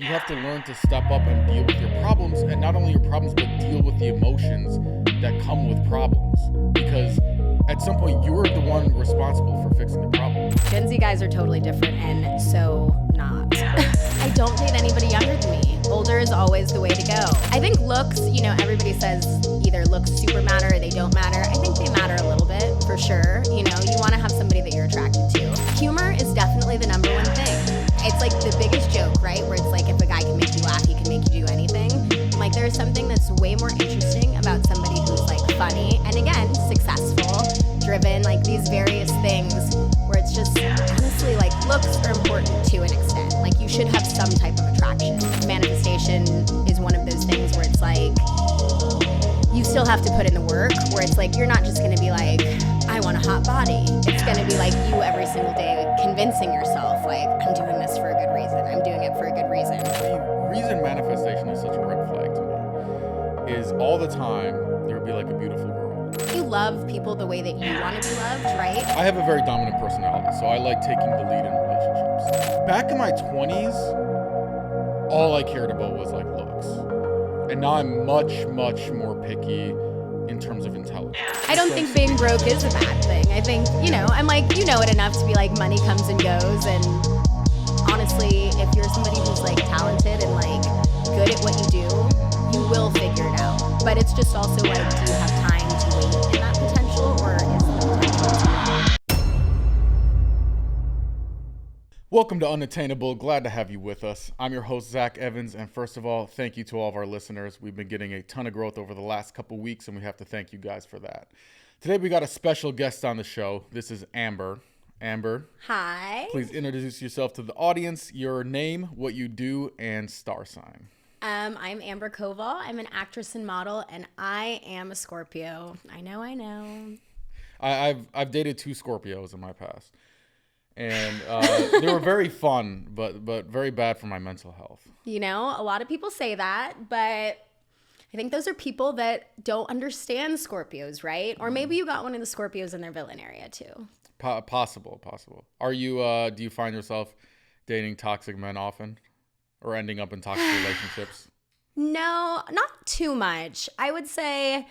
You have to learn to step up and deal with your problems, and not only your problems, but deal with the emotions that come with problems. Because at some point, you're the one responsible for fixing the problem. Gen Z guys are totally different and so not. I don't date anybody younger than me. Older is always the way to go. I think looks, everybody says either looks super matter or they don't matter. I think they matter a little bit, for sure. You want to have somebody that you're attracted to. Humor is definitely the number one thing. It's like the biggest joke, right? Where it's like if a guy can make you laugh, he can make you do anything. Like there's something that's way more interesting about somebody who's like funny and again, successful, driven, like these various things where it's just honestly like looks are important to an extent. Like you should have some type of attraction. Manifestation is one of those things where it's like you still have to put in the work, where it's like you're not just going to be like, I want a hot body. It's going to be like you every single day convincing yourself like, I'm doing this for a good reason. I'm doing it for a good reason. The reason manifestation is such a red flag to me is all the time there would be like a beautiful girl. You love people the way that you want to be loved, right? I have a very dominant personality, so I like taking the lead in relationships. Back in my 20s, all I cared about was like looks. And now I'm much, much more picky in terms of intelligence. I don't think being broke is a bad thing. I think, I'm like, it enough to be like money comes and goes. And honestly, if you're somebody who's like talented and like good at what you do, you will figure it out. But it's just also like, do you have time to wait in that potential, or is the potential? Welcome to Unattainable. Glad to have you with us. I'm your host, Zach Evans. And first of all, thank you to all of our listeners. We've been getting a ton of growth over the last couple weeks, and we have to thank you guys for that. Today, we got a special guest on the show. This is Amber. Amber. Hi. Please introduce yourself to the audience, your name, what you do, and star sign. I'm Amber Koval. I'm an actress and model, and I am a Scorpio. I know. I've dated 2 Scorpios in my past. And they were very fun, but very bad for my mental health. A lot of people say that, but I think those are people that don't understand Scorpios, right? Or maybe you got one of the Scorpios in their villain area too. Possible. Are you, do you find yourself dating toxic men often? Or ending up in toxic relationships? No, not too much. I would say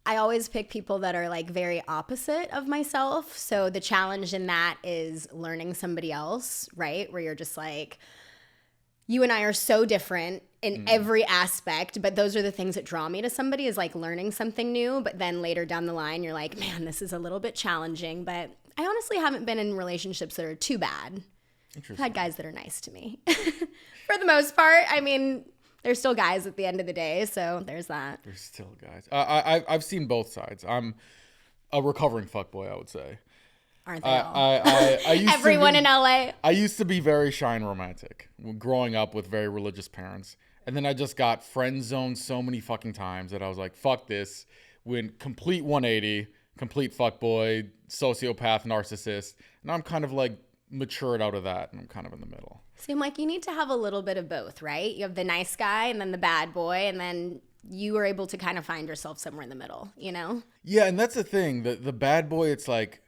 I always pick people that are like very opposite of myself. So the challenge in that is learning somebody else, right? Where you're just like, you and I are so different in every aspect, but those are the things that draw me to somebody, is like learning something new. But then later down the line, you're like, man, this is a little bit challenging. But I honestly haven't been in relationships that are too bad. I've had guys that are nice to me. For the most part. I mean, there's still guys at the end of the day, so there's that. There's still guys. I've seen both sides. I'm a recovering fuckboy, I would say. Aren't they all? I used Everyone in LA. I used to be very shy and romantic, growing up with very religious parents. And then I just got friend zoned so many fucking times that I was like, fuck this. Went complete 180, complete fuckboy, sociopath, narcissist. And I'm kind of like matured out of that, and I'm kind of in the middle. See, I'm like, you need to have a little bit of both, right? You have the nice guy and then the bad boy, and then you are able to kind of find yourself somewhere in the middle, Yeah, and that's the thing. The bad boy, it's like,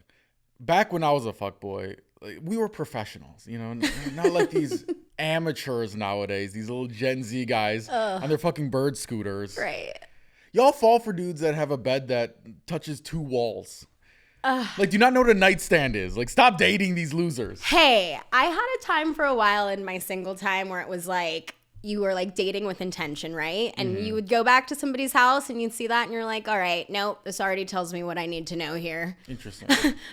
back when I was a fuckboy, like, we were professionals, not like these amateurs nowadays, these little Gen Z guys on their fucking bird scooters. Right. Y'all fall for dudes that have a bed that touches 2 walls. Like, do you not know what a nightstand is? Like, stop dating these losers. Hey, I had a time for a while in my single time where it was like, you were like dating with intention, right? And you would go back to somebody's house and you'd see that and you're like, all right, nope, this already tells me what I need to know here. Interesting.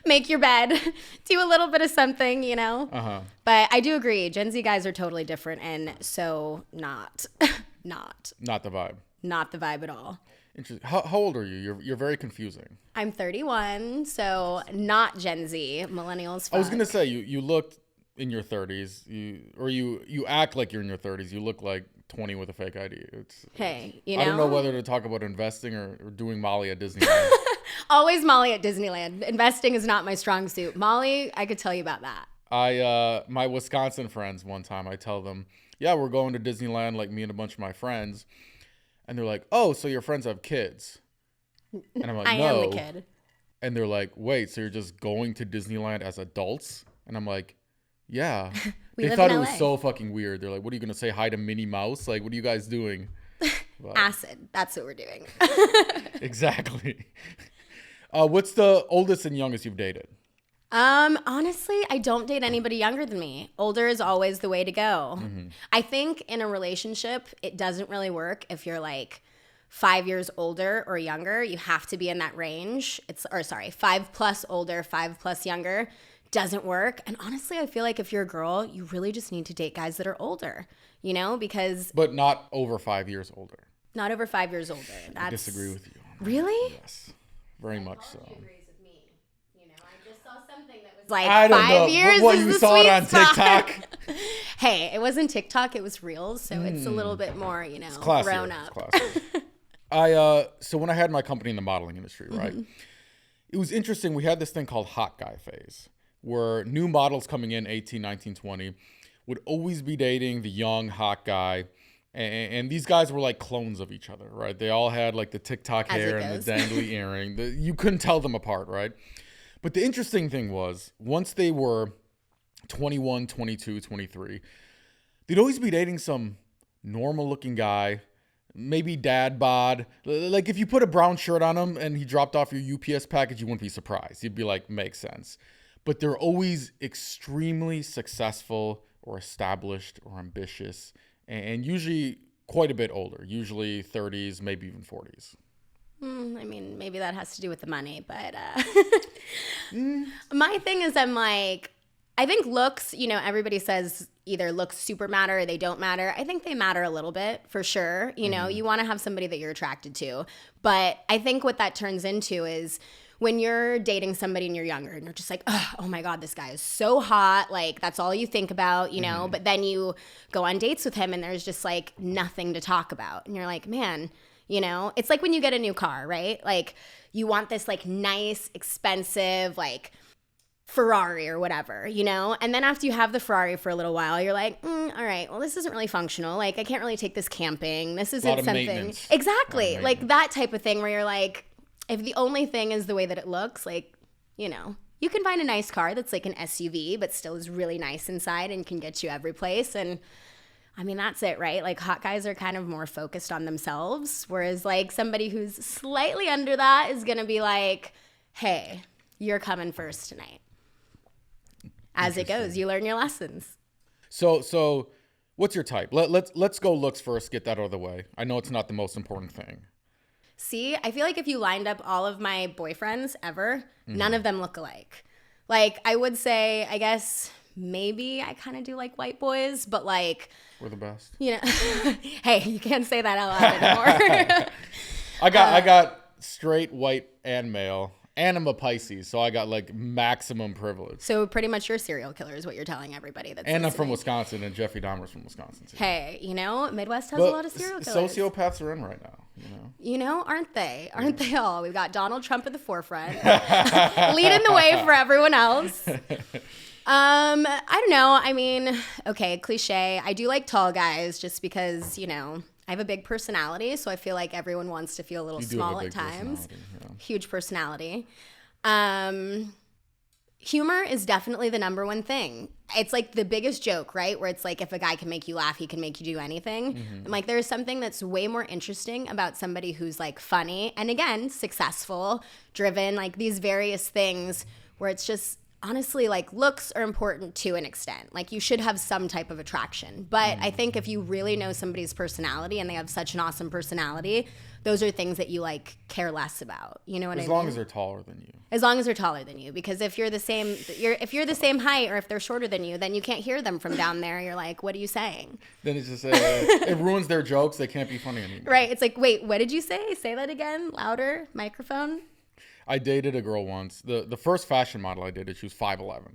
Make your bed. Do a little bit of something, Uh-huh. But I do agree. Gen Z guys are totally different, and so not the vibe. Not the vibe at all. Interesting. How old are you? You're very confusing. I'm 31, so not Gen Z. Millennials. Fuck. I was gonna say you looked in your 30s. You act like you're in your 30s. You look like 20 with a fake ID. I don't know whether to talk about investing or doing Molly at Disneyland. Always Molly at Disneyland. Investing is not my strong suit. Molly, I could tell you about that. My Wisconsin friends, one time I tell them, yeah, we're going to Disneyland, like me and a bunch of my friends. And they're like, oh, so your friends have kids? And I'm like, I no. am the kid. And they're like, wait, so you're just going to Disneyland as adults? And I'm like, yeah. We they live thought in it LA. was so fucking weird. They're like, what are you going to say hi to Minnie Mouse? Like, what are you guys doing? But, Acid. That's what we're doing. exactly. What's the oldest and youngest you've dated? Honestly, I don't date anybody younger than me. Older is always the way to go. Mm-hmm. I think in a relationship, it doesn't really work if you're like 5 years older or younger. You have to be in that range. 5+ older, 5+ younger doesn't work. And honestly, I feel like if you're a girl, you really just need to date guys that are older, because But not over 5 years older. not over 5 years older. I disagree with you. Really? Yes, very much so. I just saw something that was like I don't 5 know. years What, is you the saw it sweet on spot. TikTok? Hey, it wasn't TikTok, it was Reels, so it's a little bit more, Classier. grown up. It's classier. So when I had my company in the modeling industry, right, it was interesting. We had this thing called hot guy phase, where new models coming in 18, 19, 20 would always be dating the young hot guy. And these guys were like clones of each other, right? They all had like the TikTok As it hair and goes. the dangly earring. You couldn't tell them apart, right? But the interesting thing was, once they were 21, 22, 23, they'd always be dating some normal looking guy, maybe dad bod. Like if you put a brown shirt on him and he dropped off your UPS package, you wouldn't be surprised. You'd be like, makes sense. But they're always extremely successful or established or ambitious, and usually quite a bit older, usually 30s, maybe even 40s. I mean, maybe that has to do with the money, but my thing is I think looks, everybody says either looks super matter or they don't matter. I think they matter a little bit for sure. You want to have somebody that you're attracted to. But I think what that turns into is when you're dating somebody and you're younger and you're just like, oh my God, this guy is so hot. Like that's all you think about, but then you go on dates with him and there's just like nothing to talk about. And you're like, man, it's like when you get a new car, right? Like you want this like nice, expensive, like Ferrari or whatever, and then after you have the Ferrari for a little while, you're like, all right, well, this isn't really functional. Like I can't really take this camping. This isn't something. Exactly. Like that type of thing where you're like, if the only thing is the way that it looks, like, you can find a nice car that's like an SUV, but still is really nice inside and can get you every place. And I mean, that's it, right? Like hot guys are kind of more focused on themselves, whereas like somebody who's slightly under that is going to be like, hey, you're coming first tonight. As it goes, you learn your lessons. So what's your type? Let's go looks first, get that out of the way. I know it's not the most important thing. See, I feel like if you lined up all of my boyfriends ever, none of them look alike. Like, I would say, I guess, maybe I kind of do like white boys, but like... We're the best. Hey, you can't say that out loud anymore. I got straight white and male, and I'm a Pisces, so I got like maximum privilege. So pretty much you're a serial killer is what you're telling everybody. That's and listening. I'm from Wisconsin, and Jeffrey Dahmer's from Wisconsin too. Hey, Midwest has a lot of serial killers. Sociopaths are in right now. Aren't they? Aren't they all? We've got Donald Trump at the forefront, leading the way for everyone else. I don't know. I mean, okay, cliche. I do like tall guys just because, I have a big personality, so I feel like everyone wants to feel a little small at times. Yeah. Huge personality. Humor is definitely the number one thing. It's like the biggest joke, right? Where it's like if a guy can make you laugh, he can make you do anything. And like there's something that's way more interesting about somebody who's like funny and again, successful, driven, like these various things where it's just honestly like looks are important to an extent. Like you should have some type of attraction. But I think if you really know somebody's personality and they have such an awesome personality, those are things that you like care less about. You know what I mean? As long as they're taller than you. As long as they're taller than you, because if you're the same, if you're the same height, or if they're shorter than you, then you can't hear them from down there. You're like, what are you saying? Then it's just it ruins their jokes. They can't be funny anymore. Right? It's like, wait, what did you say? Say that again, louder, microphone. I dated a girl once. The first fashion model I dated, she was 5'11",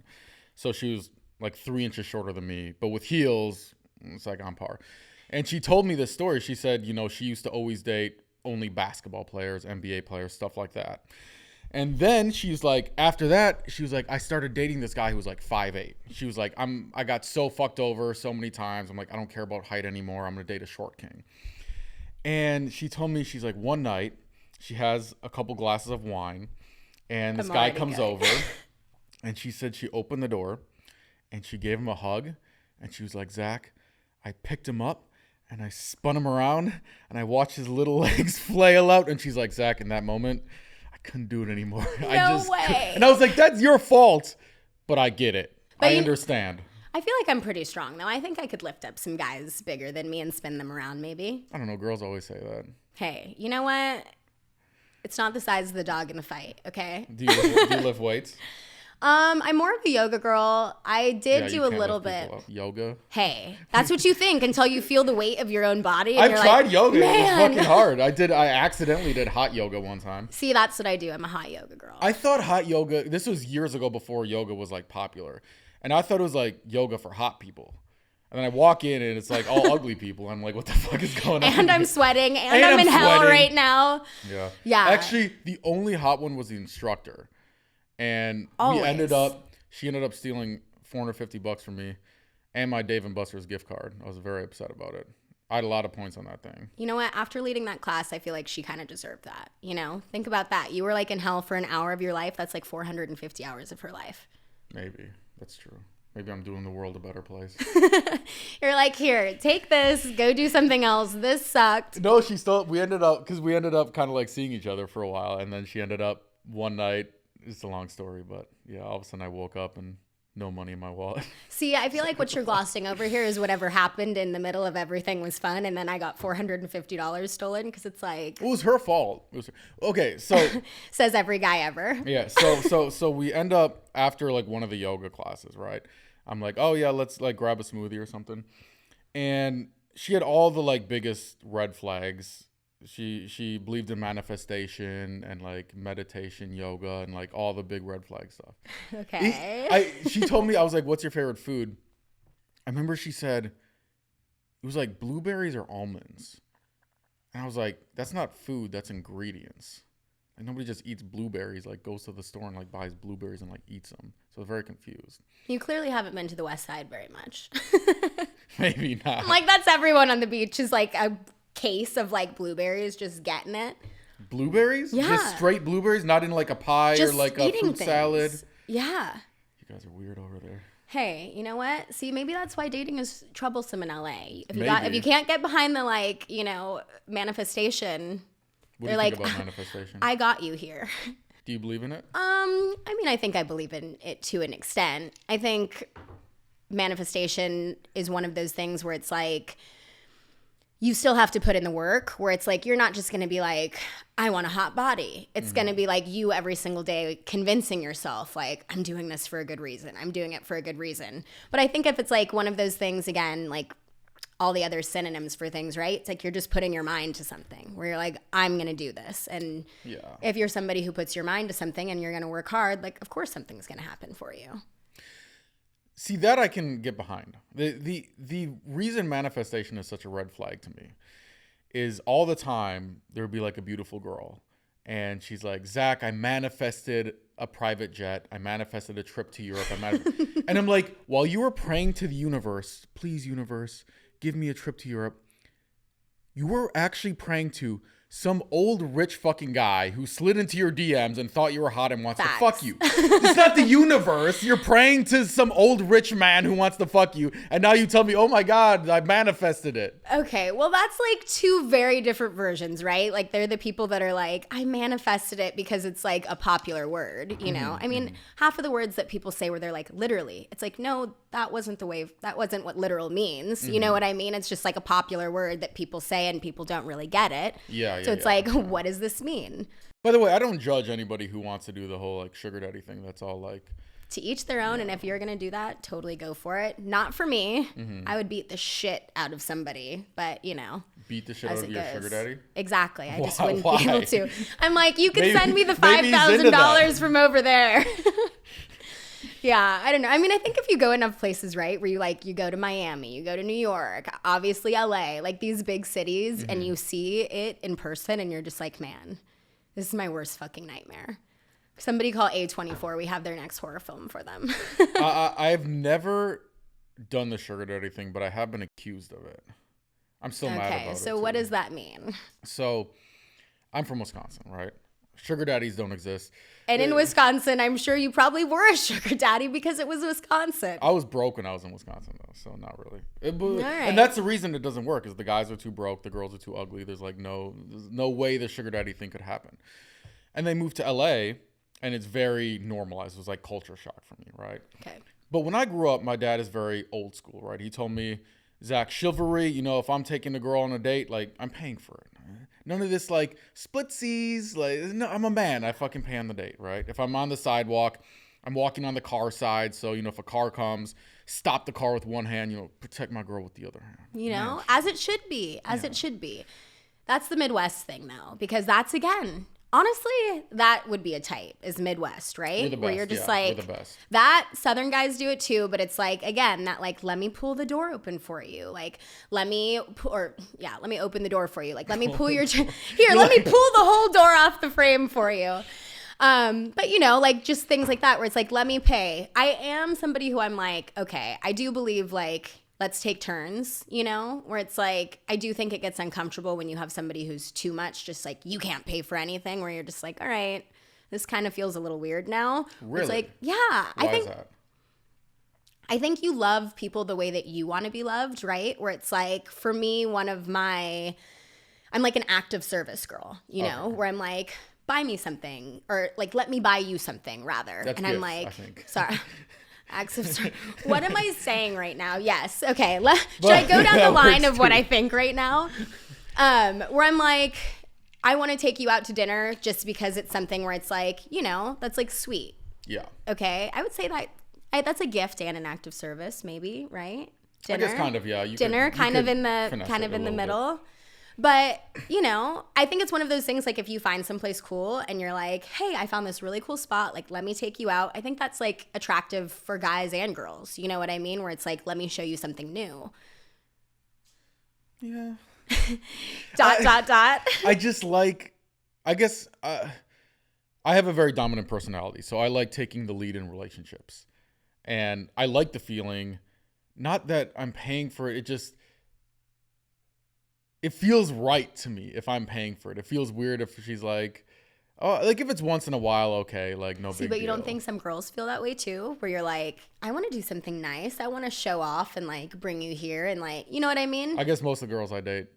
so she was like 3 inches shorter than me, but with heels, it's like on par. And she told me this story. She said, she used to always date only basketball players, NBA players, stuff like that. And then she's like, after that, she was like, I started dating this guy who was like 5'8". She was like, I got so fucked over so many times. I'm like, I don't care about height anymore. I'm going to date a short king. And she told me, she's like, one night, she has a couple glasses of wine, and this guy comes over, and she said she opened the door, and she gave him a hug, And she was like, Zach, I picked him up and I spun him around and I watched his little legs flail out. And she's like, Zach, in that moment, I couldn't do it anymore. No way. And I was like, that's your fault. But I get it. But I understand. I feel like I'm pretty strong, though. I think I could lift up some guys bigger than me and spin them around, maybe. I don't know. Girls always say that. Hey, you know what? It's not the size of the dog in the fight, okay? Do you lift weights? I'm more of a yoga girl. I did do a you can't little lift bit. people up. Yoga? Hey, that's what you think until you feel the weight of your own body. And I've you're tried like, yoga. Man. It was fucking hard. I accidentally did hot yoga one time. See, that's what I do. I'm a hot yoga girl. I thought hot yoga, this was years ago before yoga was like popular. And I thought it was like yoga for hot people. And then I walk in and it's like all ugly people. I'm like, what the fuck is going on? And I'm sweating and I'm in hell right now. Yeah. Yeah. Actually, the only hot one was the instructor. And she ended up stealing $450 from me and my Dave & Buster's gift card. I was very upset about it. I had a lot of points on that thing. You know what? After leading that class, I feel like she kind of deserved that. You know, think about that. You were like in hell for an hour of your life. That's like 450 hours of her life. Maybe. That's true. Maybe I'm doing the world a better place. You're like, here, take this, go do something else. This sucked. No, we ended up kind of like seeing each other for a while. And then she ended up one night, it's a long story, but yeah, all of a sudden I woke up and no money in my wallet. See, I feel like what you're glossing over here is whatever happened in the middle of everything was fun. And then I got $450 stolen because it's like. It was her fault. Okay, so. Says every guy ever. Yeah, so we end up after like one of the yoga classes, right? I'm like, oh yeah, let's like grab a smoothie or something. And she had all the like biggest red flags. She believed in manifestation and like meditation, yoga, and like all the big red flag stuff. Okay. She told me, I was like, what's your favorite food? I remember she said it was like blueberries or almonds. And I was like, that's not food, that's ingredients. Like nobody just eats blueberries, like goes to the store and like buys blueberries and like eats them. So I was very confused. You clearly haven't been to the West Side very much. Maybe not. Like that's everyone on the beach is like a case of like blueberries, just getting it. Blueberries? Yeah. Just straight blueberries, not in like a pie just or like a fruit salad. Yeah. You guys are weird over there. Hey, you know what? See, maybe that's why dating is troublesome in LA. If you can't get behind the like, you know, manifestation. What do you think about manifestation? I got you here. Do you believe in it? I mean, I think I believe in it to an extent. I think manifestation is one of those things where it's like you still have to put in the work, where it's like you're not just going to be like, I want a hot body. It's going to be like you every single day convincing yourself like, I'm doing this for a good reason. I'm doing it for a good reason. But I think if it's like one of those things, again, like all the other synonyms for things, right? It's like you're just putting your mind to something where you're like, I'm going to do this. And if you're somebody who puts your mind to something and you're going to work hard, like, of course something's going to happen for you. See, that I can get behind. The reason manifestation is such a red flag to me is all the time there would be like a beautiful girl and she's like, Zach, I manifested a private jet. I manifested a trip to Europe. And I'm like, while you were praying to the universe, please universe, give me a trip to Europe, you were actually praying to some old rich fucking guy who slid into your DMs and thought you were hot and wants to fuck you. It's not the universe. You're praying to some old rich man who wants to fuck you. And now you tell me, oh my God, I manifested it. Okay, well, that's like two very different versions, right? Like they're the people that are like, I manifested it because it's like a popular word, you know? I mean, half of the words that people say where they're like, literally, it's like, no, that wasn't what literal means. You know what I mean? It's just like a popular word that people say and people don't really get it. So it's like, what does this mean? By the way, I don't judge anybody who wants to do the whole like sugar daddy thing. That's all like. To each their own. And if you're going to do that, totally go for it. Not for me. I would beat the shit out of somebody, but you know. Beat the shit out of your sugar daddy? Exactly. I just wouldn't be able to. I'm like, you can send me the maybe $5,000 from over there. Yeah, I don't know. I mean, I think if you go enough places, right, where you go to Miami, you go to New York, obviously LA, like these big cities, and you see it in person and you're just like, man, this is my worst fucking nightmare. Somebody call A24. We have their next horror film for them. I've never done the sugar daddy thing, but I have been accused of it. I'm still mad about it. Okay, so what does that mean? So I'm from Wisconsin, right? Sugar daddies don't exist. And in Wisconsin, I'm sure you probably were a sugar daddy because it was Wisconsin. I was broke when I was in Wisconsin, though, so not really. All right. And that's the reason it doesn't work, is the guys are too broke, the girls are too ugly. There's no way the sugar daddy thing could happen. And they moved to LA, and it's very normalized. It was like culture shock for me, right? Okay. But when I grew up, my dad is very old school, right? He told me, Zach, chivalry, if I'm taking a girl on a date, like, I'm paying for it. None of this, like, splitsies. Like, no, I'm a man. I fucking pay on the date, right? If I'm on the sidewalk, I'm walking on the car side. So, if a car comes, stop the car with one hand, protect my girl with the other hand. As it should be. It should be. That's the Midwest thing, though, because that's, again, honestly, that would be a type, is Midwest, right? We're the best. Where you're just we're the best. That Southern guys do it too, but it's like, again, that like, let me pull the door open for you. Like, let me open the door for you. Like, let me pull let me pull the whole door off the frame for you. But like just things like that where it's like, let me pay. I am somebody who I'm like, okay, I do believe like, let's take turns, where it's like, I do think it gets uncomfortable when you have somebody who's too much, just like, you can't pay for anything, where you're just like, all right, this kind of feels a little weird now. Really? It's like, yeah. Why is that? I think you love people the way that you want to be loved, right? Where it's like, for me, I'm like an active service girl, where I'm like, buy me something, or like, let me buy you something rather. That's and gifts, I'm like, I think. Sorry. What am I saying right now? Yes. Okay. Should I go down the line of what I think right now? Where I'm like, I want to take you out to dinner just because it's something where it's like, that's like sweet. Yeah. Okay. I would say that that's a gift and an act of service, maybe, right? Dinner. I guess kind of, yeah. Dinner, kind of in the middle. Bit. But, I think it's one of those things, like if you find someplace cool and you're like, hey, I found this really cool spot, like, let me take you out. I think that's like attractive for guys and girls. You know what I mean? Where it's like, let me show you something new. Yeah. ... I just like, I guess I have a very dominant personality. So I like taking the lead in relationships. And I like the feeling, not that I'm paying for it, it feels right to me if I'm paying for it. It feels weird if she's like, oh, like if it's once in a while, okay, like no big deal. But you don't think some girls feel that way too? Where you're like, I want to do something nice. I want to show off and like bring you here and like, you know what I mean? I guess most of the girls I date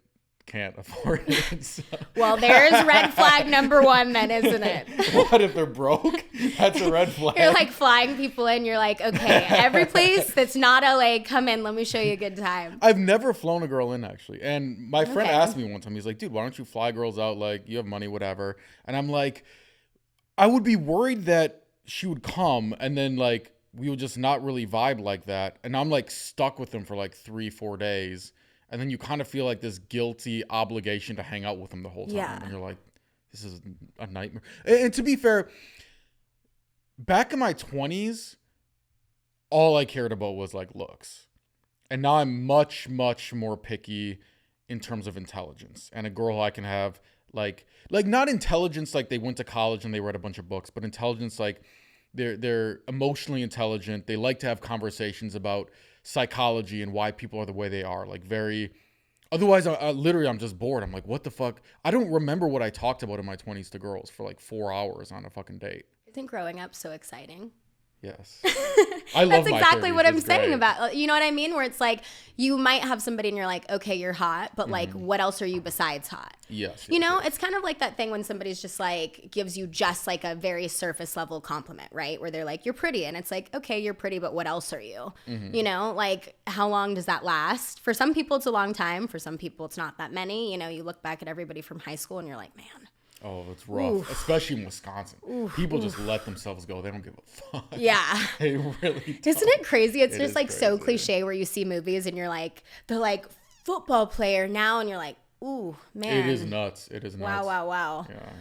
can't afford it. So. Well, there's red flag number one then, isn't it? What if they're broke? That's a red flag. You're like flying people in. You're like, okay, every place that's not LA, come in. Let me show you a good time. I've never flown a girl in, actually. And my friend asked me one time, he's like, dude, why don't you fly girls out? Like, you have money, whatever. And I'm like, I would be worried that she would come and then like we would just not really vibe like that. And I'm like stuck with them for like 3-4 days. And then you kind of feel like this guilty obligation to hang out with them the whole time. Yeah. And you're like, this is a nightmare. And to be fair, back in my 20s, all I cared about was like looks. And now I'm much, much more picky in terms of intelligence. And a girl I can have like not intelligence like they went to college and they read a bunch of books, but intelligence like they're emotionally intelligent. They like to have conversations about psychology and why people are the way they are, like very, otherwise I'm just bored. I'm like, what the fuck? I don't remember what I talked about in my 20s to girls for like 4 hours on a fucking date. Isn't growing up so exciting? Yes. I love That's exactly 30s. what I'm It's saying great. about, you know what I mean? Where it's like, you might have somebody and you're like, okay, you're hot, but like, what else are you besides hot? Yes. You know, it's kind of like that thing when somebody's just like, gives you just like a very surface level compliment, right? Where they're like, you're pretty. And it's like, okay, you're pretty, but what else are you? You know, like how long does that last? For some people, it's a long time. For some people, it's not that many. You know, you look back at everybody from high school and you're like, man. Oh, it's rough, especially in Wisconsin. People just let themselves go. They don't give a fuck. Yeah. They really don't. Isn't it crazy? It's It just is like so crazy. cliche where you see movies and you're like, they're like football player now. And you're like, ooh, man. It is nuts. It is nuts. Wow. Yeah. Not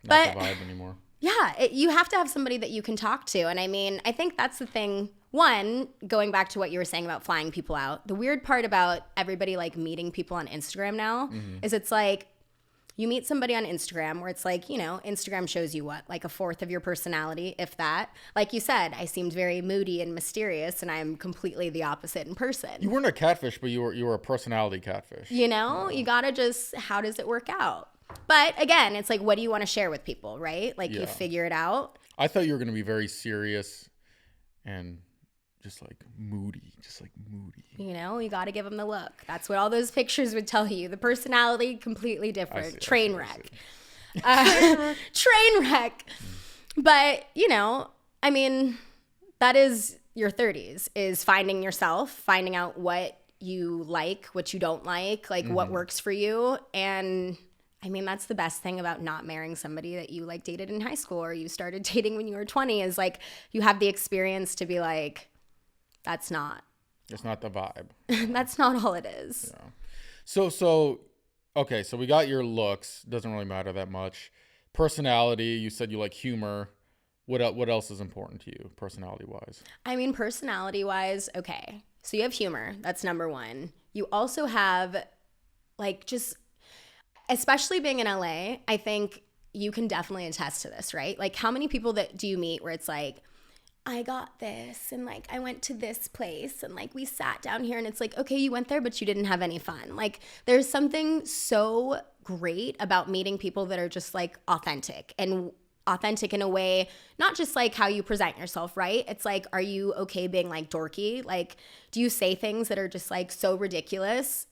But- the vibe anymore. Yeah, you have to have somebody that you can talk to. And I mean, I think that's the thing. One, going back to what you were saying about flying people out, the weird part about everybody like meeting people on Instagram now is it's like, you meet somebody on Instagram where it's like, you know, Instagram shows you what, like a fourth of your personality, if that. Like you said, I seemed very moody and mysterious, and I'm completely the opposite in person. You weren't a catfish, but you were a personality catfish. You know, you gotta just, how does it work out? But again, it's like, what do you want to share with people, right? Like, Yeah. you figure it out. I thought you were going to be very serious and just like moody. You know, you got to give them the look. That's what all those pictures would tell you. The personality, completely different. Train wreck. Train wreck. But, you know, I mean, that is your 30s, is finding yourself, finding out what you like, what you don't like what works for you. And I mean, that's the best thing about not marrying somebody that you like dated in high school or you started dating when you were 20 is like you have the experience to be like, it's not the vibe. That's not all it is. Yeah. So okay, so we got your looks, doesn't really matter that much. Personality, you said you like humor. What else is important to you personality wise? I mean, personality wise, okay. So you have humor, that's number one. You also have like just, especially being in LA, I think you can definitely attest to this, right? Like how many people that do you meet where it's like, I got this and like I went to this place and like we sat down here and it's like, okay, you went there, but you didn't have any fun. Like there's something so great about meeting people that are just like authentic in a way, not just like how you present yourself, right? It's like, are you okay being like dorky? Like, do you say things that are just like so ridiculous?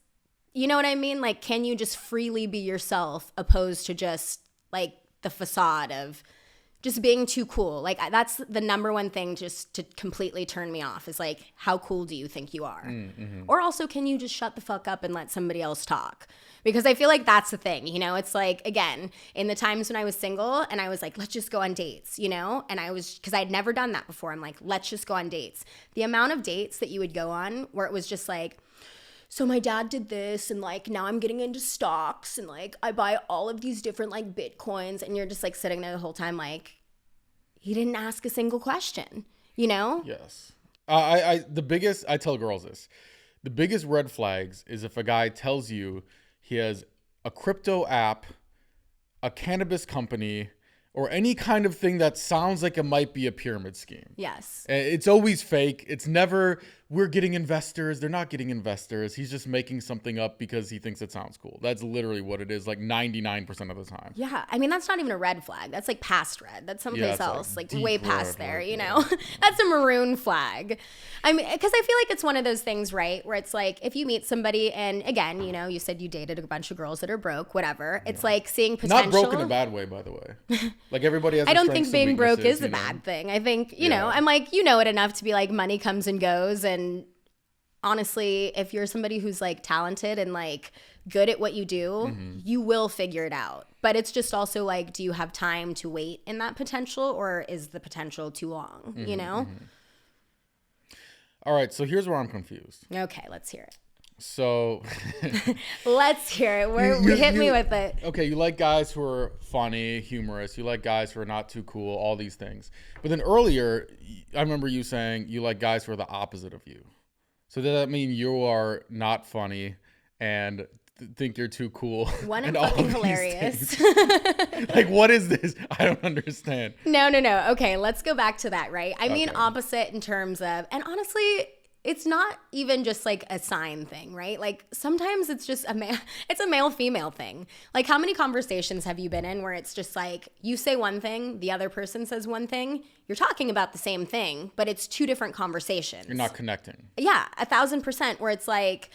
You know what I mean? Like, can you just freely be yourself opposed to just like the facade of just being too cool? Like that's the number one thing just to completely turn me off is like, how cool do you think you are? Mm-hmm. Or also, can you just shut the fuck up and let somebody else talk? Because I feel like that's the thing, you know? It's like, again, in the times when I was single and I was like, let's just go on dates, you know? And because I'd never done that before. I'm like, let's just go on dates. The amount of dates that you would go on where it was just like, so my dad did this and like now I'm getting into stocks and like I buy all of these different like Bitcoins and you're just like sitting there the whole time like, he didn't ask a single question, you know? Yes. I tell girls this. The biggest red flags is if a guy tells you he has a crypto app, a cannabis company, or any kind of thing that sounds like it might be a pyramid scheme. Yes. It's always fake. It's never, we're getting investors. They're not getting investors. He's just making something up because he thinks it sounds cool. That's literally what it is, like 99% of the time. Yeah. I mean, that's not even a red flag. That's like past red. That's someplace else, like way past there, you yeah. know? That's a maroon flag. I mean, because I feel like it's one of those things, right? Where it's like, if you meet somebody and again, you know, you said you dated a bunch of girls that are broke, whatever. It's like seeing potential. Not broke in a bad way, by the way. Like everybody has I don't think being broke is a bad thing. I think, you know, I'm like, you know it enough to be like money comes and goes. And honestly, if you're somebody who's like talented and like good at what you do, you will figure it out. But it's just also like, do you have time to wait in that potential or is the potential too long, you know? All right. So here's where I'm confused. Okay, let's hear it. So let's hear it. Hit me with it. Okay, you like guys who are funny, humorous. You like guys who are not too cool, all these things. But then earlier, I remember you saying you like guys who are the opposite of you. So does that mean you are not funny and think you're too cool? One and fucking hilarious. Like, what is this? I don't understand. No. Okay, let's go back to that, right? I mean opposite in terms of, and honestly, it's not even just like a sign thing, right? Like sometimes it's just it's a male-female thing. Like how many conversations have you been in where it's just like you say one thing, the other person says one thing, you're talking about the same thing, but it's two different conversations. You're not connecting. Yeah, 1,000% where it's like,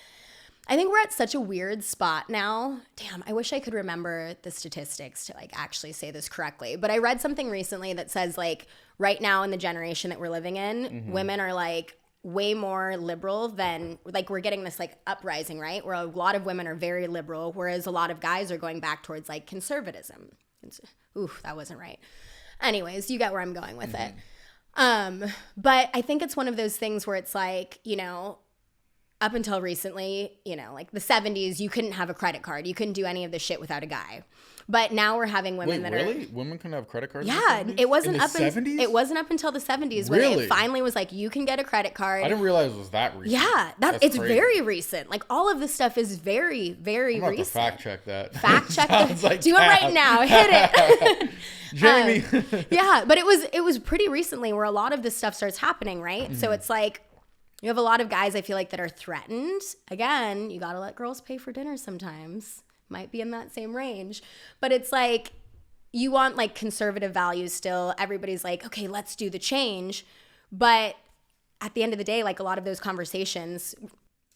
I think we're at such a weird spot now. Damn, I wish I could remember the statistics to like actually say this correctly. But I read something recently that says like right now in the generation that we're living in, women are like way more liberal than like we're getting this like uprising, right? Where a lot of women are very liberal, whereas a lot of guys are going back towards like conservatism. Ooh, that wasn't right. Anyways, you get where I'm going with it. But I think it's one of those things where it's like, you know, up until recently, you know, like the 70s, you couldn't have a credit card. You couldn't do any of this shit without a guy. But now we're having women that really? Women can have credit cards? Yeah, it wasn't in the 70s? It wasn't up until the 70s when it finally was like you can get a credit card. I didn't realize it was that recent. Yeah, it's crazy. Very recent. Like all of this stuff is very, very I'm recent. To fact check that. Fact check that. Like do it right now. Hit it. Jamie. Yeah, but it was pretty recently where a lot of this stuff starts happening, right? So it's like you have a lot of guys I feel like that are threatened. Again, you got to let girls pay for dinner sometimes. might be in that same range. But it's like, you want like conservative values still. Everybody's like, okay, let's do the change. But at the end of the day, like a lot of those conversations,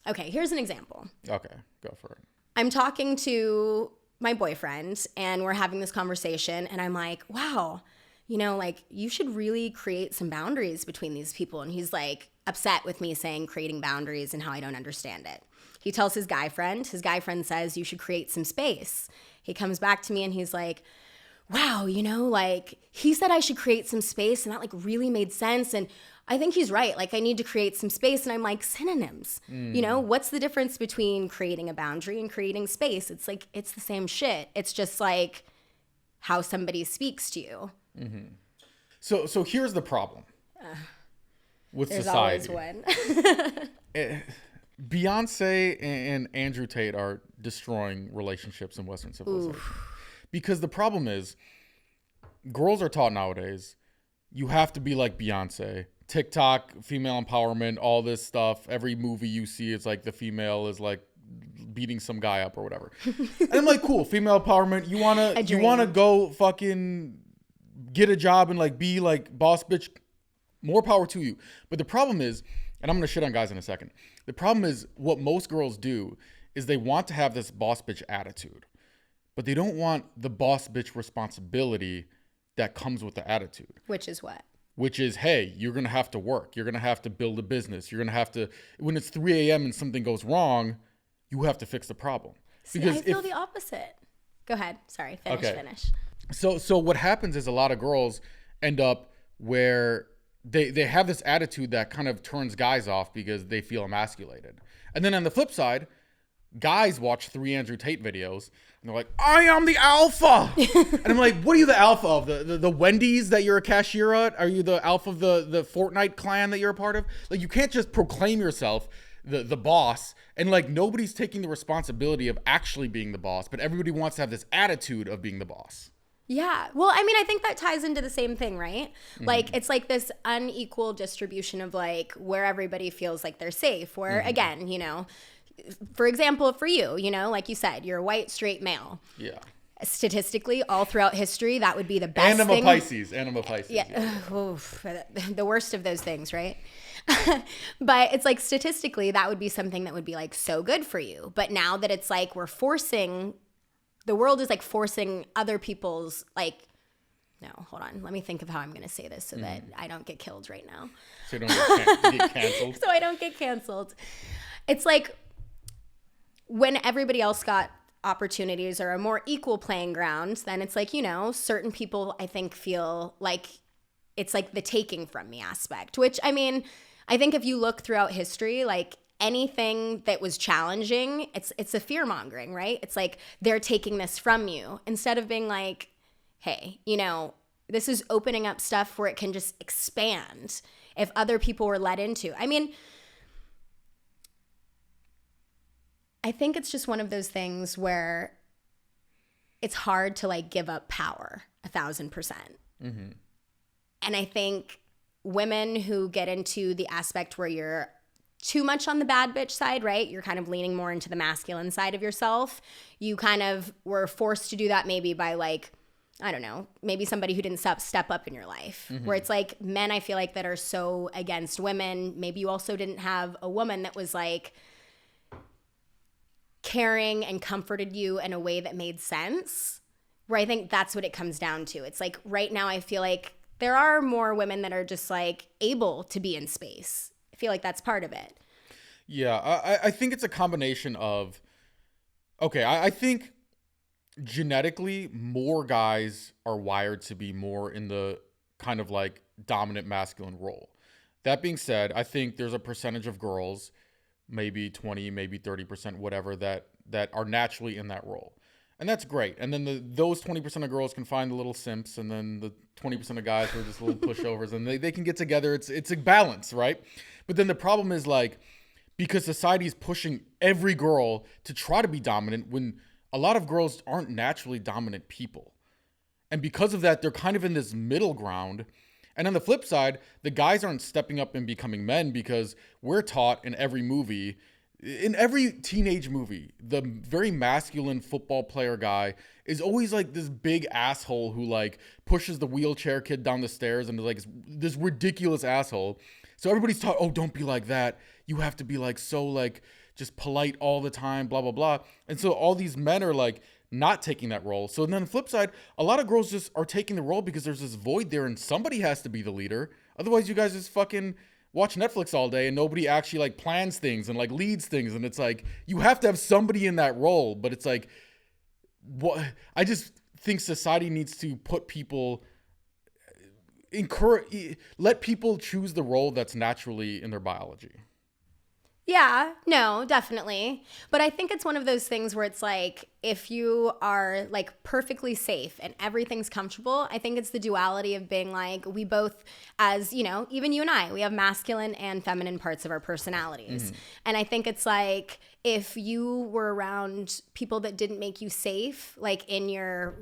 okay, here's an example. Okay, go for it. I'm talking to my boyfriend and we're having this conversation and I'm like, wow, you know, like you should really create some boundaries between these people. And he's like upset with me saying creating boundaries and how I don't understand it. He tells his guy friend says you should create some space. He comes back to me and he's like, wow, you know, like he said I should create some space and that like really made sense. And I think he's right. Like I need to create some space. And I'm like, synonyms, you know, what's the difference between creating a boundary and creating space? It's like, it's the same shit. It's just like how somebody speaks to you. Mm-hmm. So here's the problem with there's society. There's always one. Beyonce and Andrew Tate are destroying relationships in Western civilization. Because the problem is, girls are taught nowadays, you have to be like Beyonce. TikTok, female empowerment, all this stuff. Every movie you see, it's like the female is like beating some guy up or whatever. And I'm like, cool, female empowerment. You wanna go fucking get a job and like be like boss bitch. More power to you. But the problem is, and I'm gonna shit on guys in a second. The problem is what most girls do is they want to have this boss bitch attitude, but they don't want the boss bitch responsibility that comes with the attitude. Which is what? Which is, hey, you're going to have to work. You're going to have to build a business. You're going to have to, when it's 3 a.m. and something goes wrong, you have to fix the problem. See, because I feel the opposite. Go ahead. Sorry. Finish. So what happens is a lot of girls end up where they have this attitude that kind of turns guys off because they feel emasculated. And then on the flip side, guys watch 3 Andrew Tate videos and they're like, I am the alpha. And I'm like, what are you the alpha of? The Wendy's that you're a cashier at? Are you the alpha of the Fortnite clan that you're a part of? Like, you can't just proclaim yourself the boss and like nobody's taking the responsibility of actually being the boss, but everybody wants to have this attitude of being the boss. Yeah. Well, I mean, I think that ties into the same thing, right? Mm-hmm. Like, it's like this unequal distribution of like where everybody feels like they're safe, where again, you know, for example, for you, you know, like you said, you're a white, straight male. Yeah. Statistically, all throughout history, that would be the best thing. Animal Pisces. Yeah. Oof, the worst of those things, right? But it's like statistically, that would be something that would be like so good for you. But now that it's like the world is like forcing other people's like, no, hold on. Let me think of how I'm going to say this so that I don't get killed right now. So you don't get canceled. So I don't get canceled. It's like when everybody else got opportunities or a more equal playing ground, then it's like, you know, certain people I think feel like it's like the taking from me aspect, which I mean, I think if you look throughout history, like anything that was challenging, it's a fear mongering, right? It's like they're taking this from you instead of being like, hey, you know, this is opening up stuff where it can just expand if other people were let into. I mean, I think it's just one of those things where it's hard to like give up power 1,000%. Mm-hmm. And I think women who get into the aspect where you're too much on the bad bitch side, right? You're kind of leaning more into the masculine side of yourself. You kind of were forced to do that maybe by like, I don't know, maybe somebody who didn't step up in your life. Mm-hmm. Where it's like men, I feel like, that are so against women. Maybe you also didn't have a woman that was like caring and comforted you in a way that made sense. Where I think that's what it comes down to. It's like right now I feel like there are more women that are just like able to be in space. I feel like that's part of it. Yeah, I think it's a combination of, okay, I think genetically more guys are wired to be more in the kind of like dominant masculine role. That being said, I think there's a percentage of girls, maybe 20, maybe 30%, whatever, that are naturally in that role. And that's great. And then those 20% of girls can find the little simps, and then the 20% of guys who are just little pushovers, and they can get together. It's a balance, right? But then the problem is like, because society is pushing every girl to try to be dominant when a lot of girls aren't naturally dominant people. And because of that, they're kind of in this middle ground. And on the flip side, the guys aren't stepping up and becoming men because we're taught in every movie, in every teenage movie, the very masculine football player guy is always like this big asshole who like pushes the wheelchair kid down the stairs and is like this ridiculous asshole. So everybody's taught, oh, don't be like that. You have to be like so like just polite all the time, blah, blah, blah. And so all these men are like not taking that role. So then on the flip side, a lot of girls just are taking the role because there's this void there and somebody has to be the leader. Otherwise, you guys just fucking watch Netflix all day and nobody actually like plans things and like leads things. And it's like, you have to have somebody in that role. But it's like, what? I just think society needs to put people, let people choose the role that's naturally in their biology. Yeah, no, definitely. But I think it's one of those things where it's like, if you are like perfectly safe and everything's comfortable, I think it's the duality of being like, we both, as you know, even you and I, we have masculine and feminine parts of our personalities. Mm-hmm. And I think it's like, if you were around people that didn't make you safe, like in your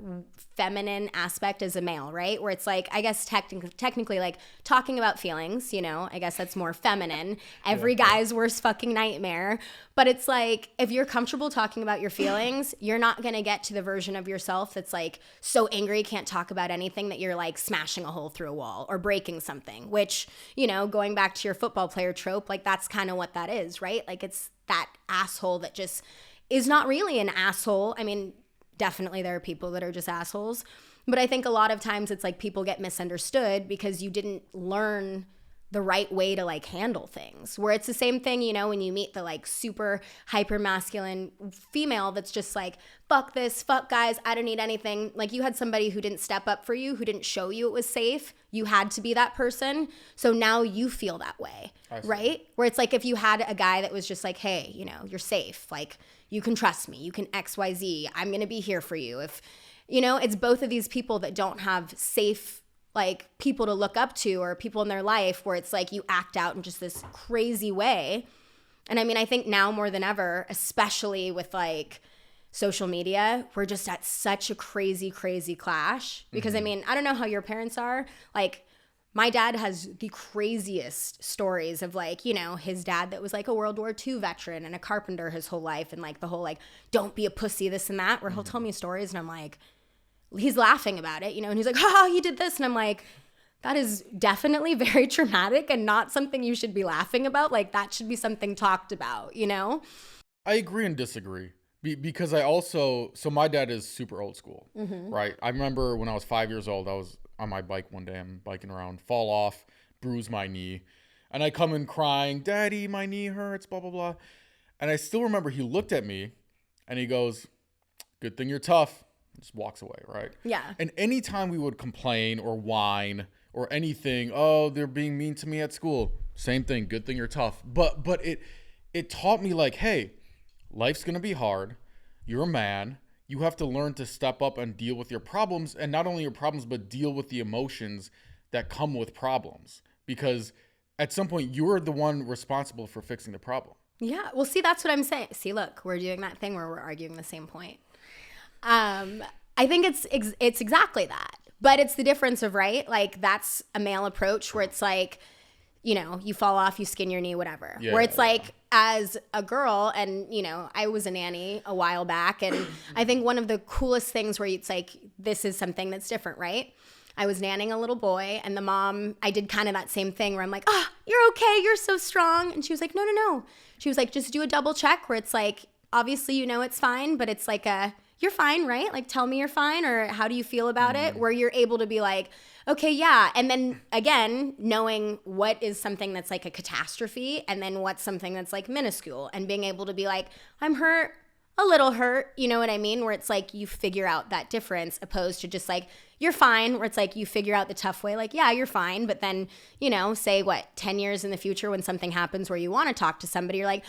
feminine aspect as a male, right? Where it's like, I guess technically like talking about feelings, you know, I guess that's more feminine. Every guy's worst fucking nightmare. But it's like, if you're comfortable talking about your feelings, you're not going to get to the version of yourself that's like so angry, can't talk about anything, that you're like smashing a hole through a wall or breaking something, which, you know, going back to your football player trope, like that's kind of what that is, right? Like it's that asshole that just is not really an asshole. I mean, definitely there are people that are just assholes, but I think a lot of times it's like people get misunderstood because you didn't learn the right way to like handle things, where it's the same thing, you know, when you meet the like super hyper masculine female that's just like, fuck this, fuck guys, I don't need anything. Like you had somebody who didn't step up for you, who didn't show you it was safe. You had to be that person. So now you feel that way, right? Where it's like, if you had a guy that was just like, hey, you know, you're safe. Like you can trust me. You can XYZ. I'm going to be here for you. If, you know, it's both of these people that don't have safe like people to look up to or people in their life where it's like you act out in just this crazy way. And I mean, I think now more than ever, especially with like social media, we're just at such a crazy clash because I mean, I don't know how your parents are. Like my dad has the craziest stories of like, you know, his dad that was like a World War II veteran and a carpenter his whole life. And like the whole like, don't be a pussy, this and that, where he'll tell me stories and I'm like, he's laughing about it, you know, and he's like, oh, he did this. And I'm like, that is definitely very traumatic and not something you should be laughing about. Like that should be something talked about, you know? I agree and disagree because I also, so my dad is super old school, right? I remember when I was 5 years old, I was on my bike one day, I'm biking around, fall off, bruise my knee. And I come in crying, Daddy, my knee hurts, blah, blah, blah. And I still remember he looked at me and he goes, good thing you're tough. Just walks away, right? Yeah. And anytime we would complain or whine or anything, oh, they're being mean to me at school, same thing, good thing you're tough. But it taught me like, hey, life's gonna be hard. You're a man. You have to learn to step up and deal with your problems, and not only your problems, but deal with the emotions that come with problems. Because at some point, you're the one responsible for fixing the problem. Yeah. Well, see, that's what I'm saying. See, look, we're doing that thing where we're arguing the same point. I think it's exactly that, but it's the difference of, right? Like that's a male approach where it's like, you know, you fall off, you skin your knee, whatever, where it's like as a girl, and you know, I was a nanny a while back. And I think one of the coolest things where it's like, this is something that's different, right? I was nannying a little boy and the mom, I did kind of that same thing where I'm like, oh, you're okay. You're so strong. And she was like, no. She was like, just do a double check where it's like, obviously, you know, it's fine, but it's like you're fine, right? Like, tell me you're fine, or how do you feel about it? Where you're able to be like, okay, yeah. And then again, knowing what is something that's like a catastrophe and then what's something that's like minuscule, and being able to be like, I'm hurt, a little hurt, you know what I mean? Where it's like you figure out that difference opposed to just like, you're fine, where it's like you figure out the tough way, like, yeah, you're fine. But then, you know, say 10 years in the future when something happens where you want to talk to somebody, you're like,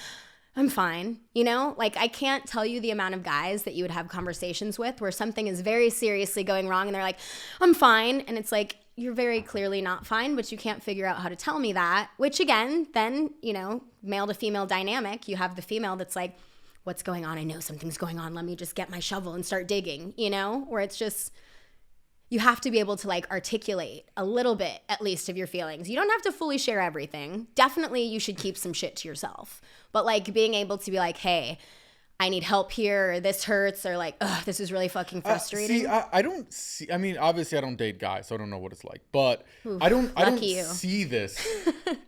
I'm fine, you know? Like, I can't tell you the amount of guys that you would have conversations with where something is very seriously going wrong and they're like, I'm fine. And it's like, you're very clearly not fine, but you can't figure out how to tell me that. Which again, then, you know, male to female dynamic, you have the female that's like, what's going on? I know something's going on. Let me just get my shovel and start digging, you know? Where it's just, you have to be able to like articulate a little bit at least of your feelings. You don't have to fully share everything. Definitely you should keep some shit to yourself. But like being able to be like, hey, I need help here, or this hurts, or like, ugh, this is really fucking frustrating. I don't see, I mean, obviously I don't date guys, so I don't know what it's like, but Oof, I don't you. see this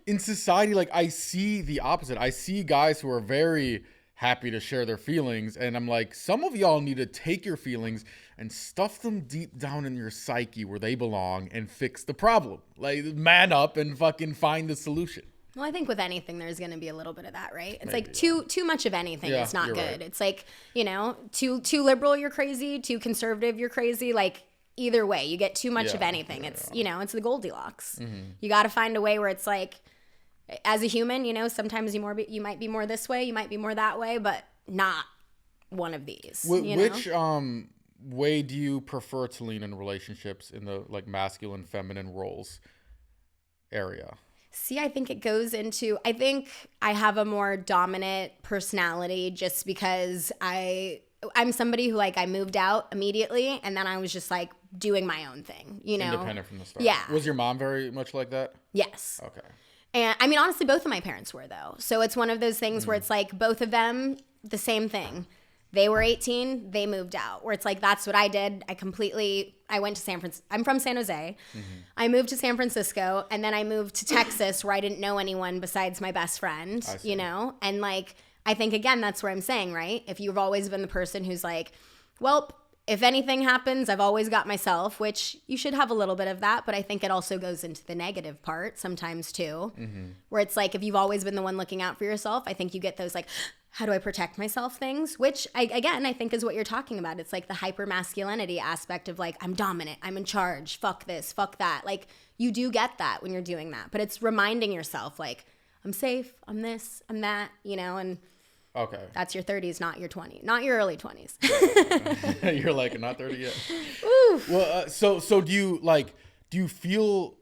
in society. Like I see the opposite. I see guys who are very happy to share their feelings, and I'm like, some of y'all need to take your feelings and stuff them deep down in your psyche where they belong and fix the problem. Like man up and fucking find the solution. Well, I think with anything, there's going to be a little bit of that, right? It's Maybe, like too much of anything is not good. Right. It's like, you know, too liberal, you're crazy. Too conservative, you're crazy. Like either way, you get too much of anything. It's, you know, it's the Goldilocks. Mm-hmm. You got to find a way where it's like, as a human, you know, sometimes you might be more this way, you might be more that way, but not one of these. Which way do you prefer to lean in relationships in the like masculine, feminine roles area? See, I think it goes into, I think I have a more dominant personality just because I'm somebody who like I moved out immediately and then I was just like doing my own thing, you know? Independent from the start. Yeah. Was your mom very much like that? Yes. Okay. And I mean, honestly, both of my parents were though. So it's one of those things where it's like both of them, the same thing. They were 18, they moved out. Where it's like, that's what I did. I went to San Francisco. I'm from San Jose. Mm-hmm. I moved to San Francisco, and then I moved to Texas where I didn't know anyone besides my best friend, you know? And like, I think, again, that's where I'm saying, right? If you've always been the person who's like, well, if anything happens, I've always got myself, which you should have a little bit of that, but I think it also goes into the negative part sometimes too, where it's like, if you've always been the one looking out for yourself, I think you get those like, how do I protect myself things, which I think is what you're talking about. It's like the hyper masculinity aspect of like, I'm dominant, I'm in charge, fuck this, fuck that. Like you do get that when you're doing that, but it's reminding yourself like, I'm safe, I'm this, I'm that, you know, and okay, that's your 30s, not your 20s, not your early 20s. You're like, not 30 yet. Oof. Well, so do you feel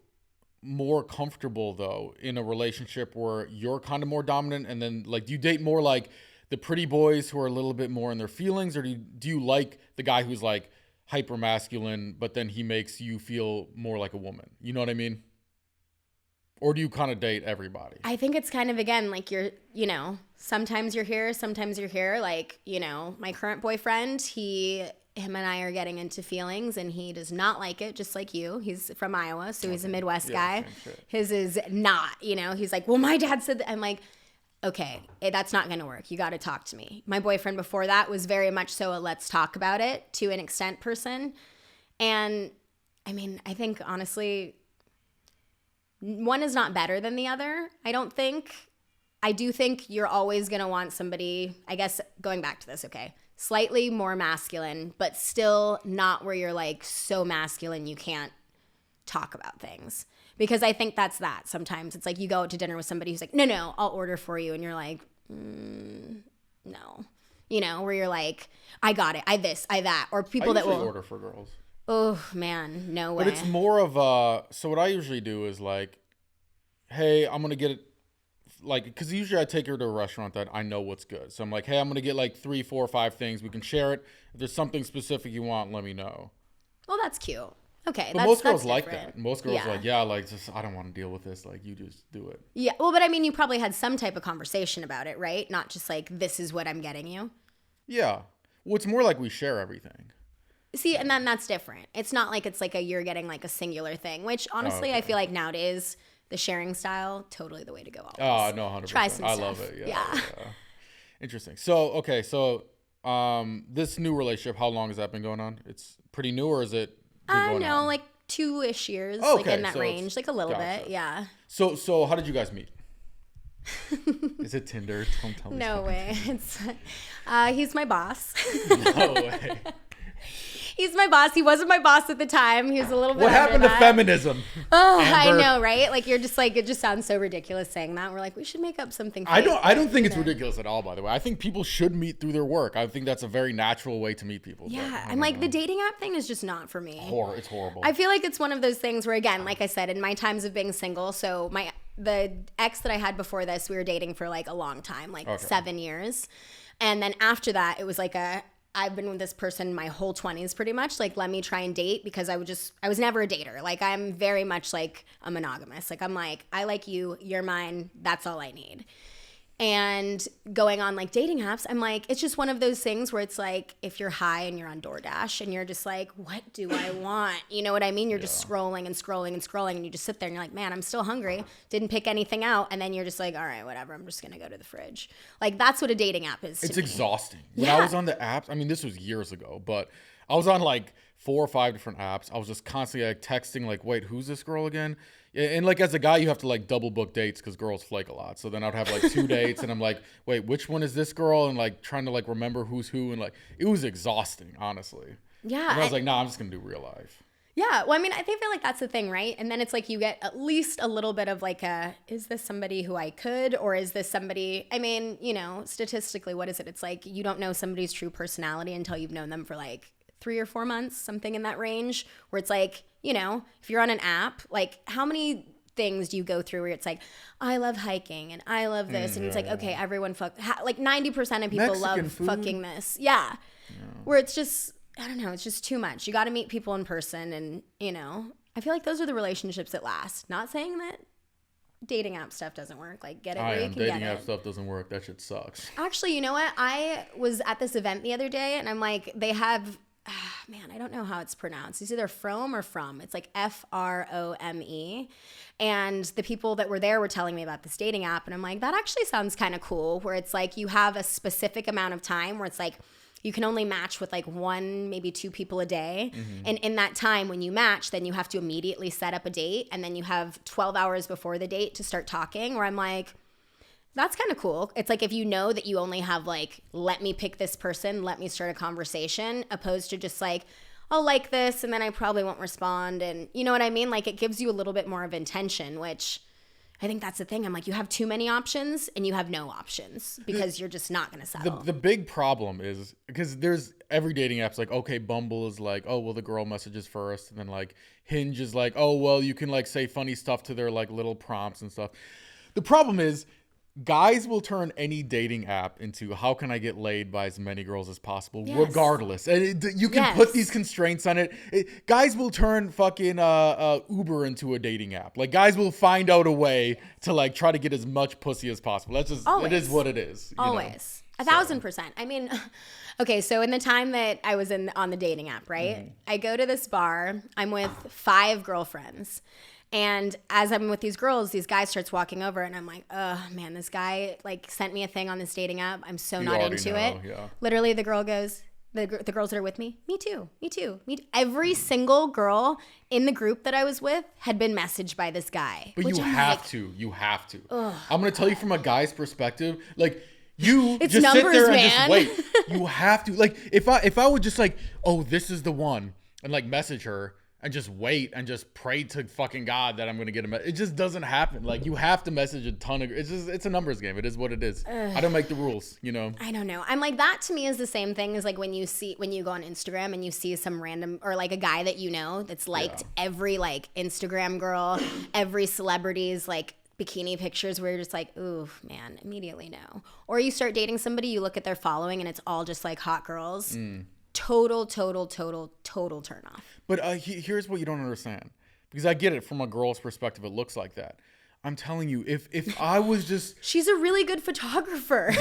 more comfortable though in a relationship where you're kind of more dominant, and then like do you date more like the pretty boys who are a little bit more in their feelings, or do you like the guy who's like hyper masculine but then he makes you feel more like a woman? You know what I mean? Or do you kind of date everybody? I think it's kind of, again, like you're, you know, sometimes you're here, sometimes you're here. Like, you know, my current boyfriend, him and I are getting into feelings and he does not like it, just like you. He's from Iowa, so he's a Midwest guy. His is not, you know, he's like, well, my dad said that. I'm like, okay, that's not going to work. You got to talk to me. My boyfriend before that was very much so a let's talk about it to an extent person. And I mean, I think honestly, one is not better than the other, I don't think. I do think you're always going to want somebody, I guess, going back to this, okay, slightly more masculine, but still not where you're like so masculine you can't talk about things. Because I think that's that. Sometimes it's like you go out to dinner with somebody who's like, no, I'll order for you. And you're like, no. You know, where you're like, I got it. I this, I that. Or people that will order for girls. Oh, man, no way. But it's more of a, so what I usually do is like, hey, I'm going to get it, like, because usually I take her to a restaurant that I know what's good. So I'm like, hey, I'm going to get like 3, 4, 5 things. We can share it. If there's something specific you want, let me know. Well, that's cute. Okay, but most girls like different. that. Most girls like, yeah, like, just, I don't want to deal with this. Like, you just do it. Yeah, well, but I mean, you probably had some type of conversation about it, right? Not just like, this is what I'm getting you. Yeah. Well, it's more like we share everything. See, and then that's different. It's not like it's like you're getting like a singular thing, which honestly, I feel like nowadays, the sharing style, totally the way to go. Always. Oh, no, 100%. Try some I stuff. love it. Yeah. Interesting. So, okay. So, this new relationship, how long has that been going on? It's pretty new, or is it been going on? Like 2-ish years, okay, like in that so range, like a little gotcha. bit. Yeah. So how did you guys meet? Is it Tinder? Don't tell me. No way. It's he's my boss. No way. He's my boss. He wasn't my boss at the time. He was a little bit. What happened to feminism? Oh, Amber? I know, right? Like you're just like, it just sounds so ridiculous saying that. We're like, we should make up something. I don't think it's ridiculous at all, by the way. I think people should meet through their work. I think that's a very natural way to meet people. Yeah, I'm like, the dating app thing is just not for me. It's horrible. I feel like it's one of those things where, again, like I said, in my times of being single, so the ex that I had before this, we were dating for like a long time, like 7 years. And then after that, it was like I've been with this person my whole 20s pretty much. Like, let me try and date, because I was never a dater. Like, I'm very much like a monogamous. Like, I'm like, I like you, you're mine, that's all I need. And going on like dating apps, I'm like, it's just one of those things where it's like, if you're high and you're on DoorDash and you're just like, what do I want? You know what I mean? You're just scrolling and scrolling and scrolling, and you just sit there and you're like, man, I'm still hungry. Didn't pick anything out. And then you're just like, all right, whatever. I'm just going to go to the fridge. Like, that's what a dating app is to It's me. exhausting. When I was on the apps, I mean, this was years ago, but I was on like 4 or 5 different apps. I was just constantly like texting, like, wait, who's this girl again? And like, as a guy, you have to like double book dates because girls flake a lot. So then I'd have like 2 dates, and I'm like, wait, which one is this girl? And like trying to like remember who's who. And like, it was exhausting, honestly. Yeah. And I was like, nah, I'm just going to do real life. Yeah. Well, I mean, I feel like that's the thing, right? And then it's like you get at least a little bit of like is this somebody who I could, or is this somebody, I mean, you know, statistically, what is it? It's like you don't know somebody's true personality until you've known them for like 3 or 4 months, something in that range, where it's like, you know, if you're on an app, like how many things do you go through where it's like, I love hiking and I love this. And it's like, okay, everyone like 90% of people Mexican love food. fucking this. Yeah. Where it's just, I don't know, it's just too much. You got to meet people in person, and, you know, I feel like those are the relationships that last. Not saying that dating app stuff doesn't work. Like, get it where you can dating get app it. stuff doesn't work. That shit sucks. Actually, you know what? I was at this event the other day, and I'm like, they have, man, I don't know how it's pronounced. It's either from or from. It's like Frome. And the people that were there were telling me about this dating app, and I'm like, that actually sounds kind of cool, where it's like you have a specific amount of time where it's like you can only match with like 1, maybe 2 people a day. Mm-hmm. And in that time, when you match, then you have to immediately set up a date, and then you have 12 hours before the date to start talking, where I'm like, that's kind of cool. It's like, if you know that you only have like, let me pick this person, let me start a conversation, opposed to just like, I'll like this and then I probably won't respond. And you know what I mean? Like, it gives you a little bit more of intention, which I think that's the thing. I'm like, you have too many options and you have no options because you're just not going to settle. The big problem is, because there's every dating app's like, okay, Bumble is like, oh, well, the girl messages first. And then like Hinge is like, oh, well, you can like say funny stuff to their like little prompts and stuff. The problem is, guys will turn any dating app into, how can I get laid by as many girls as possible, regardless. And you can put these constraints on it. Guys will turn fucking Uber into a dating app. Like, guys will find out a way to like try to get as much pussy as possible. That's just, it is what it is. Always. 1,000%. I mean, okay, so in the time that I was on the dating app, right? Mm-hmm. I go to this bar. I'm with 5 girlfriends. And as I'm with these girls, these guys starts walking over, and I'm like, oh man, this guy like sent me a thing on this dating app. I'm so not into it. Yeah. Literally, the girl goes, the girls that are with me, me too. Every single girl in the group that I was with had been messaged by this guy. But you have to. Ugh. I'm gonna tell you from a guy's perspective, like, you it's just numbers, sit there and just wait. You have to. Like, if I would just like, oh, this is the one, and like message her and just wait and just pray to fucking God that I'm going to get a message. It just doesn't happen. Like, you have to message a ton of, it's a numbers game. It is what it is. I don't make the rules, you know? I don't know. I'm like, that to me is the same thing as like when you go on Instagram and you see some random, or like a guy that you know that's liked every like Instagram girl, every celebrity's like bikini pictures, where you're just like, ooh, man, immediately no. Or you start dating somebody, you look at their following and it's all just like hot girls. Total turn off. But here's what you don't understand, because I get it from a girl's perspective. It looks like that. I'm telling you, if I was just... She's a really good photographer.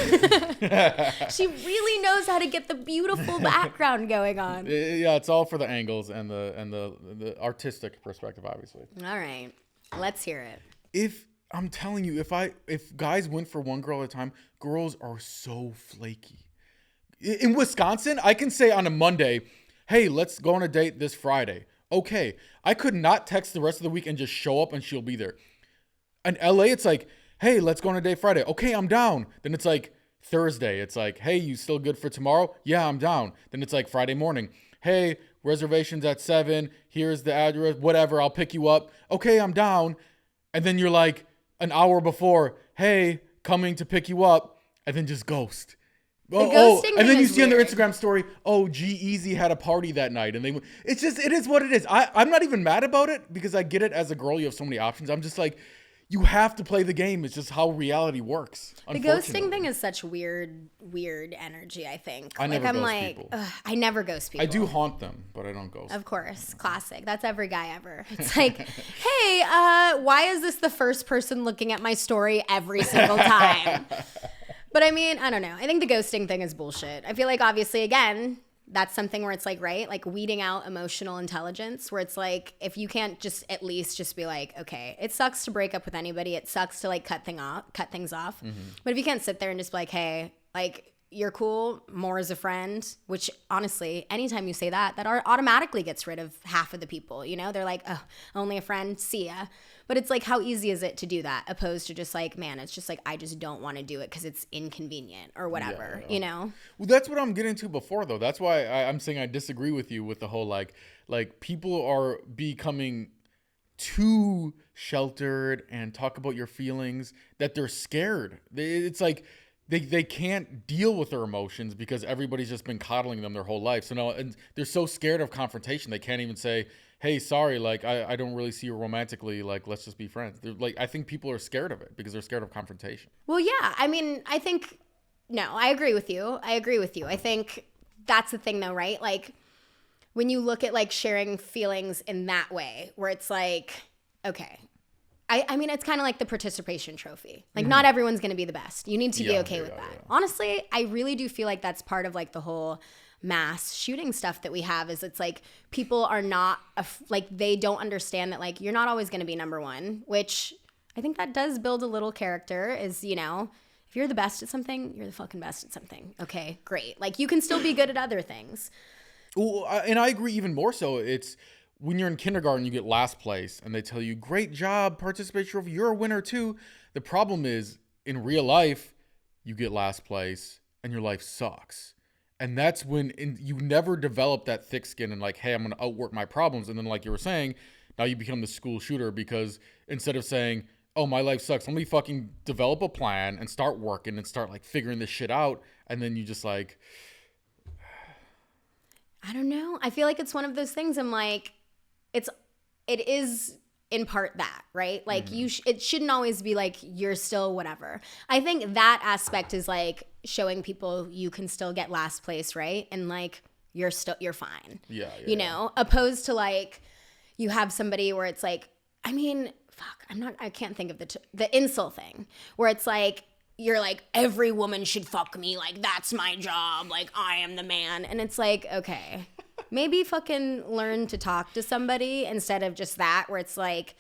She really knows how to get the beautiful background going on. Yeah, it's all for the angles and the artistic perspective, obviously. All right, let's hear it. I'm telling you, if guys went for one girl at a time, girls are so flaky. In Wisconsin, I can say on a Monday, hey, let's go on a date this Friday. Okay. I could not text the rest of the week and just show up and she'll be there. In LA, it's like, hey, let's go on a date Friday. Okay, I'm down. Then it's like Thursday. It's like, hey, you still good for tomorrow? Yeah, I'm down. Then it's like Friday morning. Hey, reservations at 7. Here's the address, whatever. I'll pick you up. Okay, I'm down. And then you're like an hour before, hey, coming to pick you up. And then just ghost. And then you see on their Instagram story, oh, G-Eazy had a party that night. And it is what it is. I'm not even mad about it, because I get it. As a girl, you have so many options. I'm just like, you have to play the game. It's just how reality works. The ghosting thing is such weird energy, I think. I never ghost people. I never ghost people. I do haunt them, but I don't ghost. Of course. Classic. That's every guy ever. It's like, hey, why is this the first person looking at my story every single time? But I mean, I don't know. I think the ghosting thing is bullshit. I feel like, obviously, again, that's something where it's like, right? Like weeding out emotional intelligence, where it's like, if you can't just at least just be like, okay, it sucks to break up with anybody. It sucks to like cut things off. Mm-hmm. But if you can't sit there and just be like, hey, like, you're cool, more as a friend, which honestly, anytime you say that automatically gets rid of half of the people, you know? They're like, oh, only a friend, see ya. But it's like, how easy is it to do that, opposed to just like, man, it's just like, I just don't want to do it because it's inconvenient or whatever, you know? Well, that's what I'm getting to before, though. That's why I'm saying I disagree with you with the whole, like people are becoming too sheltered and talk about your feelings that they're scared. It's like, They can't deal with their emotions because everybody's just been coddling them their whole life. So now, and they're so scared of confrontation, they can't even say, hey, sorry, like, I don't really see you romantically. Like, let's just be friends. They're like, I think people are scared of it because they're scared of confrontation. Well, yeah. I mean, I think, no, I agree with you. I think that's the thing, though, right? Like, when you look at, like, sharing feelings in that way, where it's like, okay, I mean, it's kind of like the participation trophy. Like, not everyone's going to be the best. You need to be okay with that. Yeah. Honestly, I really do feel like that's part of, like, the whole mass shooting stuff that we have, is it's like people are not, like, they don't understand that, like, you're not always going to be number one, which I think that does build a little character, is, you know, if you're the best at something, you're the fucking best at something. Okay, great. Like, you can still be good at other things. Well, and I agree even more so. It's, when you're in kindergarten, you get last place and they tell you, great job, participation trophy, you're a winner too. The problem is, in real life, you get last place and your life sucks. And that's when you never develop that thick skin and like, hey, I'm going to outwork my problems. And then, like you were saying, now you become the school shooter, because instead of saying, oh, my life sucks, let me fucking develop a plan and start working and start like figuring this shit out. And then you just like, I don't know. I feel like it's one of those things. I'm like, it is in part that, right? Like, it shouldn't always be like, you're still whatever. I think that aspect is like showing people you can still get last place, right? And like, you're fine. Yeah. You know, opposed to like, you have somebody where it's like, I mean, fuck, I can't think of the insult thing, where it's like, you're like, every woman should fuck me. Like, that's my job. Like, I am the man. And it's like, okay, maybe fucking learn to talk to somebody instead of just that, where it's like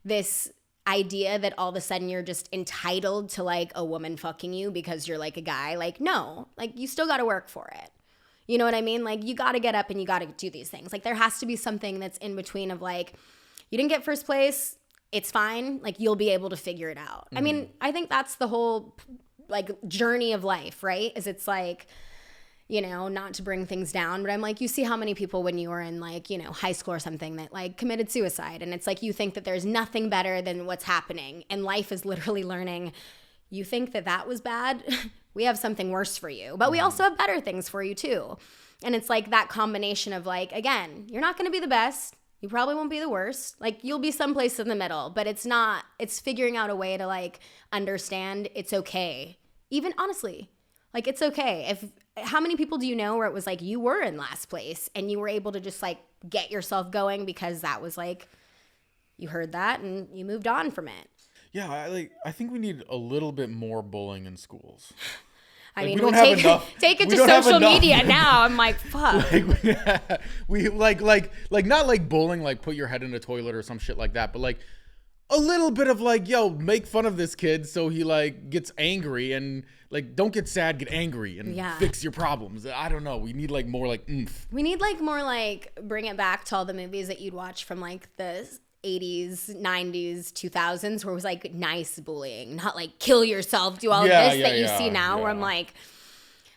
this idea that all of a sudden you're just entitled to like a woman fucking you because you're like a guy. Like, no, like, you still got to work for it. You know what I mean? Like, you got to get up and you got to do these things. Like, there has to be something that's in between of like, you didn't get first place, it's fine. Like, you'll be able to figure it out. I mean, I think that's the whole like journey of life, right? Is it's like, you know, not to bring things down, but I'm like, you see how many people when you were in like, you know, high school or something that like committed suicide. And it's like, you think that there's nothing better than what's happening. And life is literally learning, you think that was bad? We have something worse for you, but we also have better things for you too. And it's like that combination of like, again, you're not going to be the best. You probably won't be the worst. Like, you'll be someplace in the middle, but it's figuring out a way to like understand it's okay. Even honestly, like, it's okay. How many people do you know where it was like you were in last place and you were able to just like get yourself going because that was like, you heard that and you moved on from it? Yeah, I think we need a little bit more bullying in schools. I mean, we take it to social media now. I'm like, fuck. We not like bullying, like put your head in a toilet or some shit like that, but like a little bit of like, yo, make fun of this kid so he like gets angry, and like, don't get sad, get angry and fix your problems. I don't know. We need like more like oomph. We need like more like bring it back to all the movies that you'd watch from like the 80s, 90s, 2000s, where it was like nice bullying, not like kill yourself, do all of this that you see now, where I'm like,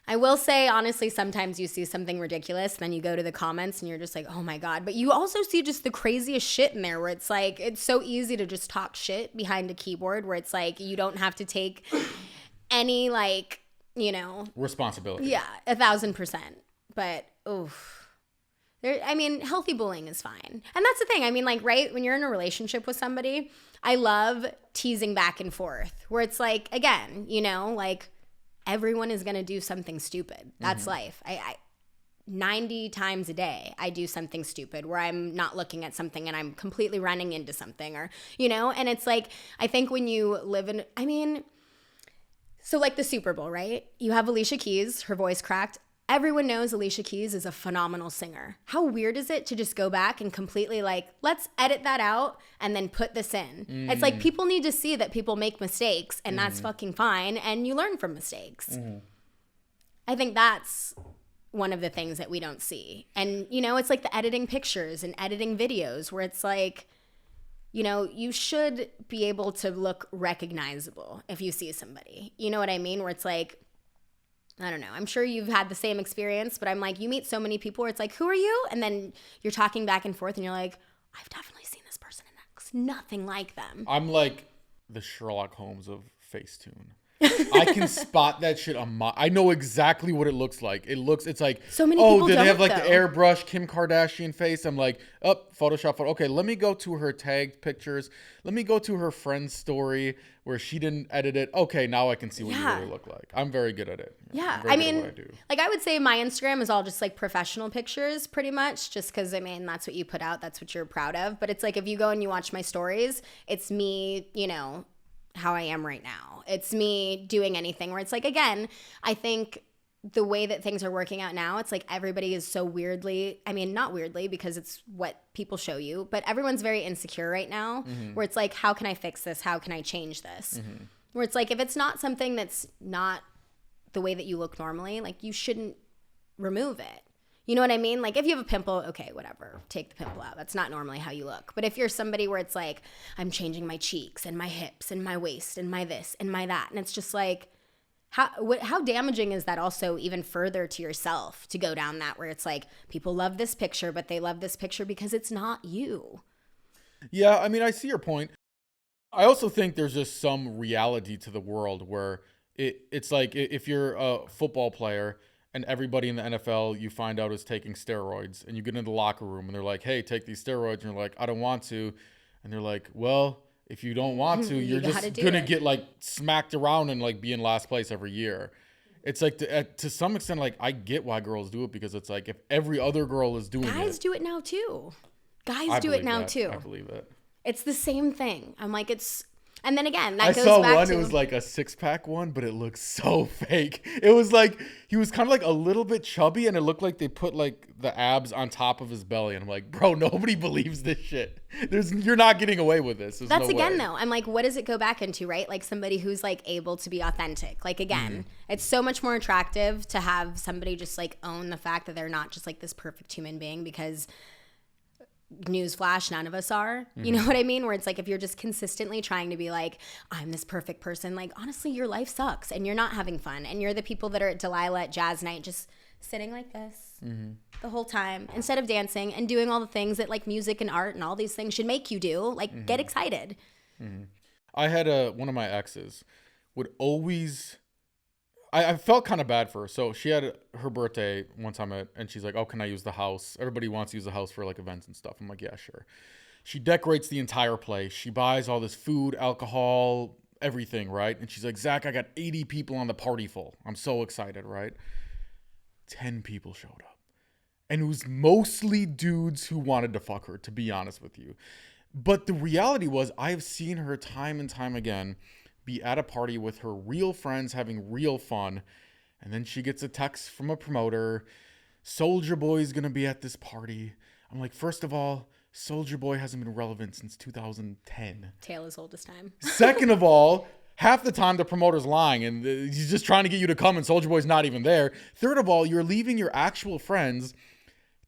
I will say, honestly, sometimes you see something ridiculous, then you go to the comments and you're just like, oh my God. But you also see just the craziest shit in there, where it's like, it's so easy to just talk shit behind a keyboard, where it's like, you don't have to take any like, you know, responsibility. Yeah, 1,000%. But, oof. Healthy bullying is fine. And that's the thing. I mean, like, right, when you're in a relationship with somebody, I love teasing back and forth where it's like, again, you know, like everyone is going to do something stupid. That's life. I 90 times a day, I do something stupid where I'm not looking at something and I'm completely running into something or, you know, and it's like, I think when you live in, so like the Super Bowl, right? You have Alicia Keys, her voice cracked. Everyone knows Alicia Keys is a phenomenal singer. How weird is it to just go back and completely like, let's edit that out and then put this in? It's like people need to see that people make mistakes and that's fucking fine and you learn from mistakes. I think that's one of the things that we don't see. And, you know, it's like the editing pictures and editing videos where it's like, you know, you should be able to look recognizable if you see somebody. You know what I mean? Where it's like, I don't know. I'm sure you've had the same experience, but I'm like, you meet so many people where it's like, who are you? And then you're talking back and forth and you're like, I've definitely seen this person and that's nothing like them. I'm like the Sherlock Holmes of Facetune. I can spot that shit I know exactly what it looks like. It's like, so many people did they have don't, like though. the airbrush Kim Kardashian face? I'm like, Photoshop photo. Okay, let me go to her tagged pictures. Let me go to her friend's story where she didn't edit it. Okay, now I can see what you really look like. I'm very good at it. Yeah, I mean, like I would say my Instagram is all just like professional pictures pretty much just because, I mean, that's what you put out. That's what you're proud of. But it's like if you go and you watch my stories, it's me, you know, how I am right now. It's me doing anything where it's like, again, I think the way that things are working out now, it's like everybody is so weirdly, I mean, not weirdly because it's what people show you, but everyone's very insecure right now where it's like, how can I fix this? How can I change this? Where it's like, if it's not something that's not the way that you look normally, like you shouldn't remove it. You know what I mean? Like if you have a pimple, okay, whatever, take the pimple out. That's not normally how you look. But if you're somebody where it's like, I'm changing my cheeks and my hips and my waist and my this and my that. And it's just like, how damaging is that also even further to yourself to go down that where it's like, people love this picture, but they love this picture because it's not you. Yeah, I mean, I see your point. I also think there's just some reality to the world where it's like if you're a football player and everybody in the NFL you find out is taking steroids and you get into the locker room and they're like, hey, take these steroids. And you're like, I don't want to. And they're like, well, if you don't want to, you're just going to get like smacked around and like be in last place every year. It's like to some extent, like I get why girls do it because it's like if every other girl is doing it. Guys do it now too. Guys do it now too. I believe it. It's the same thing. I'm like, and then again, that I goes saw back one, to... it was like a 6-pack one, but it looked so fake. It was like, he was kind of like a little bit chubby and it looked like they put like the abs on top of his belly. And I'm like, bro, nobody believes this shit. You're not getting away with this. There's That's no again, way. though. I'm like, what does it go back into, right? Like somebody who's like able to be authentic. Like again, it's so much more attractive to have somebody just like own the fact that they're not just like this perfect human being because... newsflash, none of us are. You know what I mean? Where it's like if you're just consistently trying to be like, I'm this perfect person, like honestly your life sucks and you're not having fun and you're the people that are at Delilah at jazz night just sitting like this the whole time instead of dancing and doing all the things that like music and art and all these things should make you do, like get excited. I had one of my exes would always... I felt kind of bad for her. So she had her birthday one time and she's like, oh, can I use the house? Everybody wants to use the house for like events and stuff. I'm like, yeah, sure. She decorates the entire place. She buys all this food, alcohol, everything, right? And she's like, Zach, I got 80 people on the party full. I'm so excited, right? 10 people showed up. And it was mostly dudes who wanted to fuck her, to be honest with you. But the reality was I've seen her time and time again be at a party with her real friends having real fun, and then she gets a text from a promoter, Soulja Boy's gonna be at this party. I'm like, first of all, Soulja Boy hasn't been relevant since 2010. Tale as old as time. Second of all, half the time the promoter's lying and he's just trying to get you to come and Soulja Boy's not even there. Third of all, you're leaving your actual friends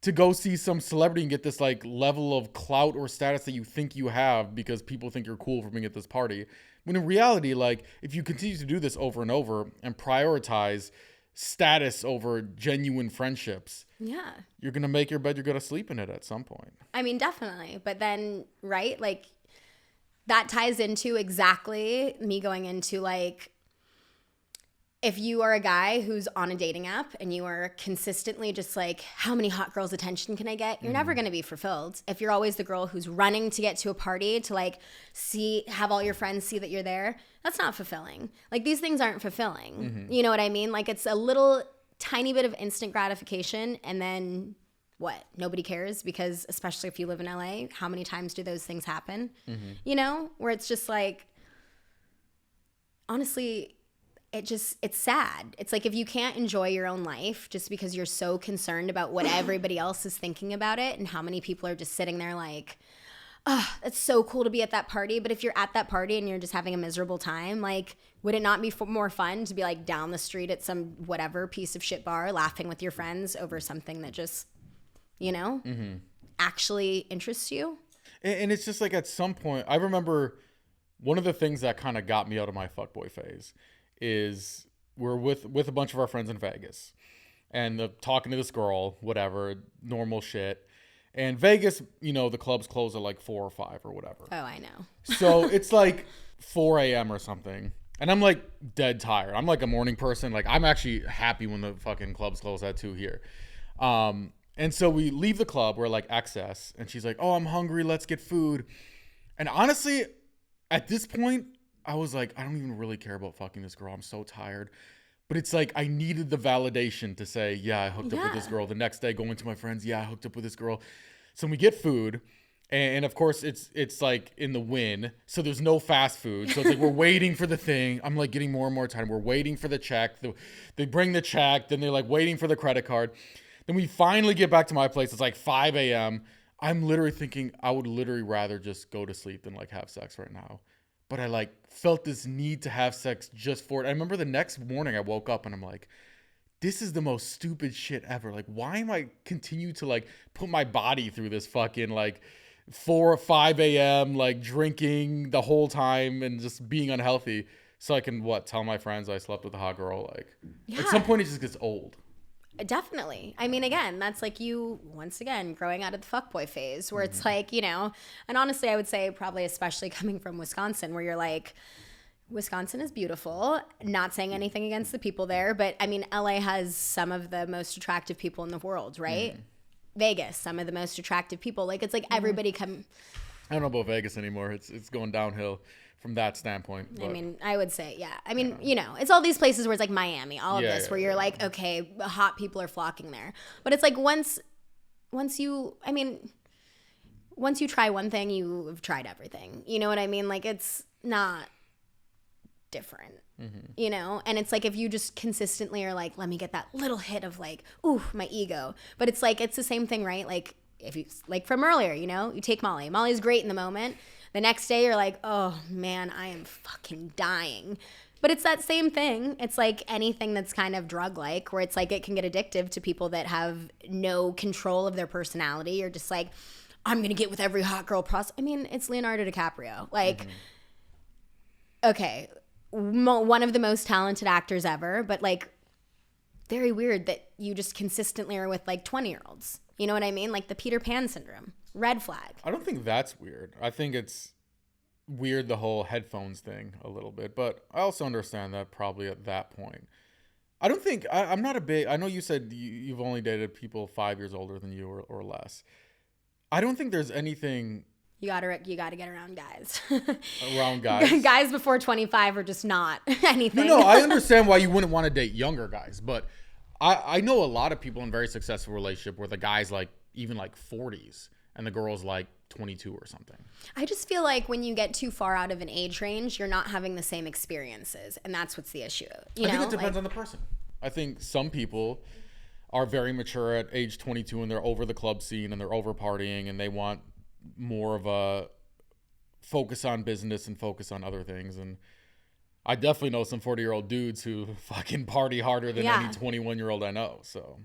to go see some celebrity and get this like level of clout or status that you think you have because people think you're cool for being at this party. When in reality, like if you continue to do this over and over and prioritize status over genuine friendships, you're going to make your bed, you're going to sleep in it at some point. I mean, definitely. But then, right, like that ties into exactly me going into like, if you are a guy who's on a dating app and you are consistently just like, how many hot girls' attention can I get? You're never going to be fulfilled. If you're always the girl who's running to get to a party to like have all your friends see that you're there, that's not fulfilling. Like these things aren't fulfilling. You know what I mean? Like it's a little tiny bit of instant gratification and then what? Nobody cares because especially if you live in LA, how many times do those things happen? You know, where it's just like, honestly, it's sad. It's like if you can't enjoy your own life just because you're so concerned about what everybody else is thinking about it and how many people are just sitting there like, oh, it's so cool to be at that party. But if you're at that party and you're just having a miserable time, like, would it not be more fun to be like down the street at some whatever piece of shit bar laughing with your friends over something that just, you know, actually interests you? And it's just like at some point, I remember one of the things that kind of got me out of my fuckboy phase is we're with a bunch of our friends in Vegas and talking to this girl, whatever, normal shit. And Vegas, you know, the clubs close at like 4 or 5 or whatever. Oh, I know. So it's like 4 a.m. or something. And I'm like dead tired. I'm like a morning person. Like I'm actually happy when the fucking clubs close at 2 here. And so we leave the club. We're like excess. And she's like, oh, I'm hungry. Let's get food. And honestly, at this point, I was like, I don't even really care about fucking this girl. I'm so tired. But it's like I needed the validation to say, yeah, I hooked up with this girl. The next day going to my friends, yeah, I hooked up with this girl. So we get food. And of course, it's like in the win. So there's no fast food. So it's like we're waiting for the thing. I'm like getting more and more time. We're waiting for the check. They bring the check. Then they're like waiting for the credit card. Then we finally get back to my place. It's like 5 a.m. I'm literally thinking I would literally rather just go to sleep than like have sex right now. But I like felt this need to have sex just for it. I remember the next morning I woke up and I'm like, this is the most stupid shit ever. Like, why am I continue to like put my body through this fucking like 4 or 5 a.m. like drinking the whole time and just being unhealthy so I can tell my friends I slept with a hot girl. Like at some point it just gets old. Definitely. I mean, again, that's like you, once again, growing out of the fuckboy phase where it's like, you know, and honestly, I would say probably especially coming from Wisconsin where you're like, Wisconsin is beautiful. Not saying anything against the people there, but I mean, LA has some of the most attractive people in the world, right? Vegas, some of the most attractive people. Like, it's like everybody come. I don't know about Vegas anymore. It's going downhill from that standpoint. But. I mean, I would say, yeah. I mean, you know, it's all these places where it's like Miami, all of this, where you're like, okay, hot people are flocking there. But it's like once you try one thing, you've tried everything. You know what I mean? Like, it's not different, you know? And it's like if you just consistently are like, let me get that little hit of like, ooh, my ego. But it's like, it's the same thing, right? Like, if you, like from earlier, you know, you take Molly. Molly's great in the moment. The next day you're like, oh man, I am fucking dying. But it's that same thing. It's like anything that's kind of drug-like where it's like it can get addictive to people that have no control of their personality. You're just like, I'm going to get with every hot girl I mean, it's Leonardo DiCaprio. Like, okay, one of the most talented actors ever, but like very weird that you just consistently are with like 20-year-olds. You know what I mean? Like the Peter Pan syndrome. Red flag. I don't think that's weird. I think it's weird, the whole headphones thing a little bit. But I also understand that probably at that point. I don't think, I'm not a big, I know you said you've only dated people 5 years older than you or less. I don't think there's anything. You gotta get around guys. Around guys? Guys before 25 are just not anything. No, I understand why you wouldn't want to date younger guys. But I know a lot of people in very successful relationship where the guy's like even like 40s and the girl's like 22 or something. I just feel like when you get too far out of an age range, you're not having the same experiences. And that's what's the issue. I think it depends on the person. I think some people are very mature at age 22 and they're over the club scene and they're over partying and they want more of a focus on business and focus on other things. And I definitely know some 40-year-old dudes who fucking party harder than any 21-year-old I know. So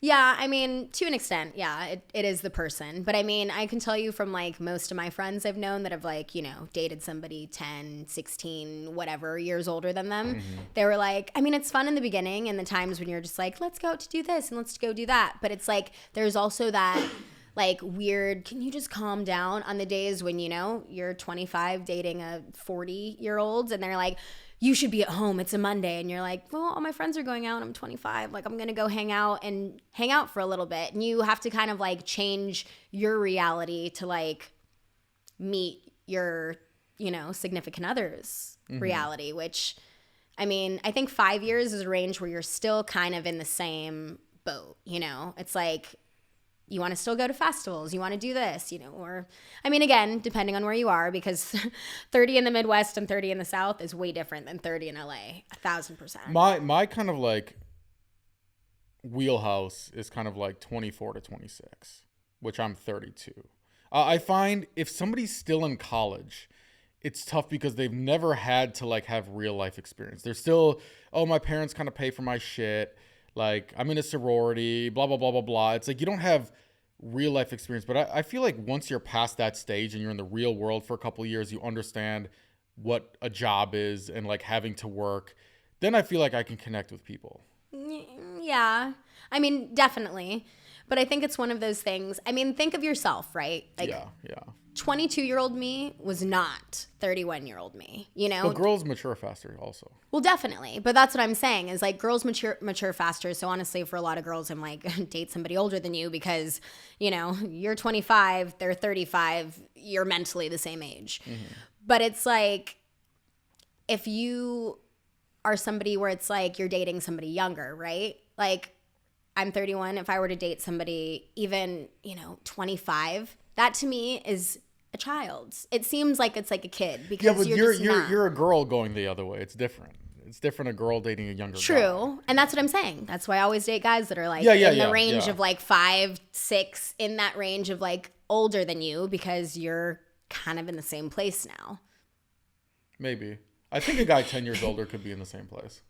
yeah, I mean, to an extent, yeah, it is the person. But I mean, I can tell you from like most of my friends I've known that have like, you know, dated somebody 10, 16, whatever years older than them. They were like, I mean, it's fun in the beginning and the times when you're just like, let's go out to do this and let's go do that. But it's like, there's also that like weird, can you just calm down on the days when, you know, you're 25 dating a 40-year-old and they're like, you should be at home. It's a Monday. And you're like, well, all my friends are going out. I'm 25. Like, I'm going to go hang out for a little bit. And you have to kind of like change your reality to like meet your, significant other's reality, which, I mean, I think 5 years is a range where you're still kind of in the same boat, It's like, you want to still go to festivals, you want to do this, or, I mean, again, depending on where you are, because 30 in the Midwest and 30 in the South is way different than 30 in LA, 1,000%. My kind of like wheelhouse is kind of like 24 to 26, which I'm 32. I find if somebody's still in college, it's tough because they've never had to like have real life experience. They're still, oh, my parents kind of pay for my shit. Like, I'm in a sorority, blah, blah, blah, blah, blah. It's like you don't have real life experience. But I feel like once you're past that stage and you're in the real world for a couple of years, you understand what a job is and like having to work. Then I feel like I can connect with people. Yeah. I mean, definitely. But I think it's one of those things. I mean, think of yourself, right? Like, yeah. 22-year-old me was not 31-year-old me, But girls mature faster also. Well, definitely. But that's what I'm saying is like girls mature faster. So honestly, for a lot of girls, I'm like, date somebody older than you because, you're 25, they're 35, you're mentally the same age. Mm-hmm. But it's like, if you are somebody where it's like you're dating somebody younger, right? Like, I'm 31. If I were to date somebody even, 25, that to me is a child. It seems like it's like a kid because but you're a girl going the other way. It's different. It's different a girl dating a younger guy. True. And that's what I'm saying. That's why I always date guys that are like in the range of like 5, 6, in that range of like older than you because you're kind of in the same place now. Maybe. I think a guy 10 years older could be in the same place.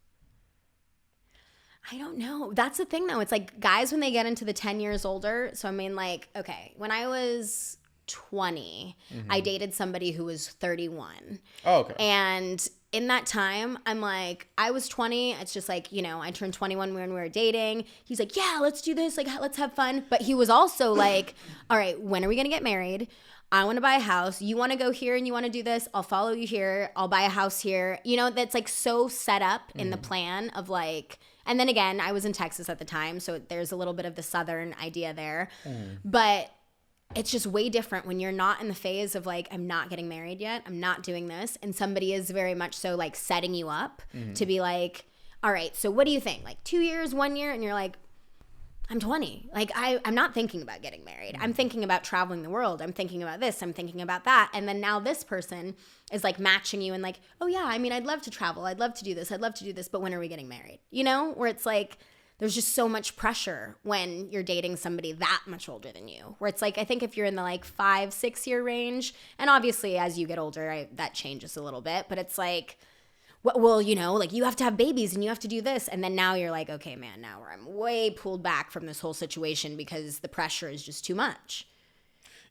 I don't know. That's the thing, though. It's like guys, when they get into the 10 years older. So, I mean, like, okay, when I was 20, I dated somebody who was 31. Oh, okay. And in that time, I'm like, I was 20. It's just like, I turned 21 when we were dating. He's like, yeah, let's do this. Like, let's have fun. But he was also like, all right, when are we going to get married? I want to buy a house. You want to go here and you want to do this? I'll follow you here. I'll buy a house here. That's like so set up in the plan of like, and then again, I was in Texas at the time, so there's a little bit of the Southern idea there. But it's just way different when you're not in the phase of like, I'm not getting married yet. I'm not doing this. And somebody is very much so like setting you up to be like, all right, so what do you think? Like 2 years, 1 year? And you're like, I'm 20. Like, I'm not thinking about getting married. I'm thinking about traveling the world. I'm thinking about this. I'm thinking about that. And then now this person is like matching you and like, oh yeah, I mean, I'd love to travel. I'd love to do this. I'd love to do this. But when are we getting married? Where it's like, there's just so much pressure when you're dating somebody that much older than you. Where it's like, I think if you're in the like 5, 6 year range, and obviously as you get older, that changes a little bit. But it's like, well, like you have to have babies and you have to do this. And then now you're like, okay, man, now I'm way pulled back from this whole situation because the pressure is just too much.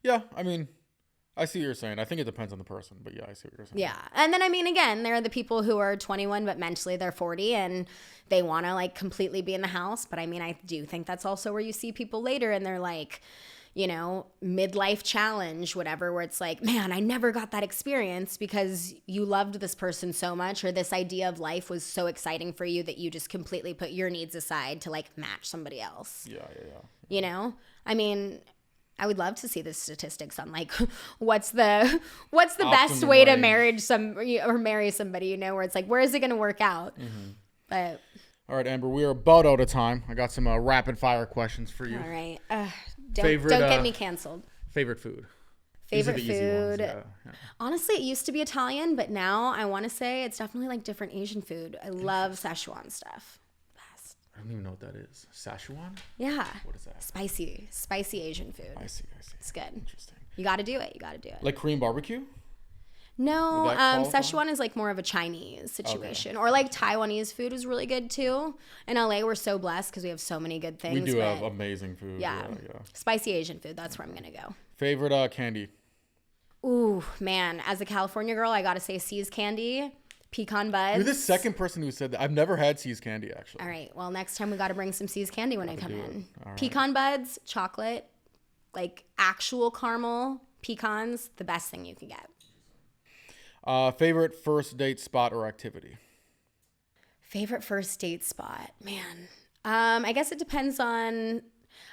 Yeah, I mean, I see what you're saying. I think it depends on the person, but yeah, I see what you're saying. Yeah. And then, I mean, again, there are the people who are 21, but mentally they're 40 and they want to like completely be in the house. But I mean, I do think that's also where you see people later and they're like, midlife challenge, whatever, where it's like, man, I never got that experience because you loved this person so much or this idea of life was so exciting for you that you just completely put your needs aside to like match somebody else. Yeah. I mean, I would love to see the statistics on like what's the best way to marry somebody, where it's like, where is it going to work out? But all right, Amber, we are about out of time. I got some rapid fire questions for you. All right. Don't get me canceled. Favorite food? Favorite food. Yeah. Honestly, it used to be Italian, but now I want to say it's definitely like different Asian food. I love Szechuan stuff. Best. I don't even know what that is. Szechuan? Yeah. What is that? Spicy Asian food. I see. It's good. Interesting. You got to do it. Like Korean barbecue? No, Szechuan is like more of a Chinese situation. Okay. Or like Taiwanese food is really good too. In LA, we're so blessed because we have so many good things. We do have amazing food. Yeah. Spicy Asian food, that's where I'm going to go. Favorite candy? Ooh, man. As a California girl, I got to say C's candy, pecan buds. You're the second person who said that. I've never had C's candy, actually. All right. Well, next time we got to bring some C's candy when I come in. Right. Pecan buds, chocolate, like actual caramel pecans, the best thing you can get. Favorite first date spot or activity? Favorite first date spot, man. I guess it depends on.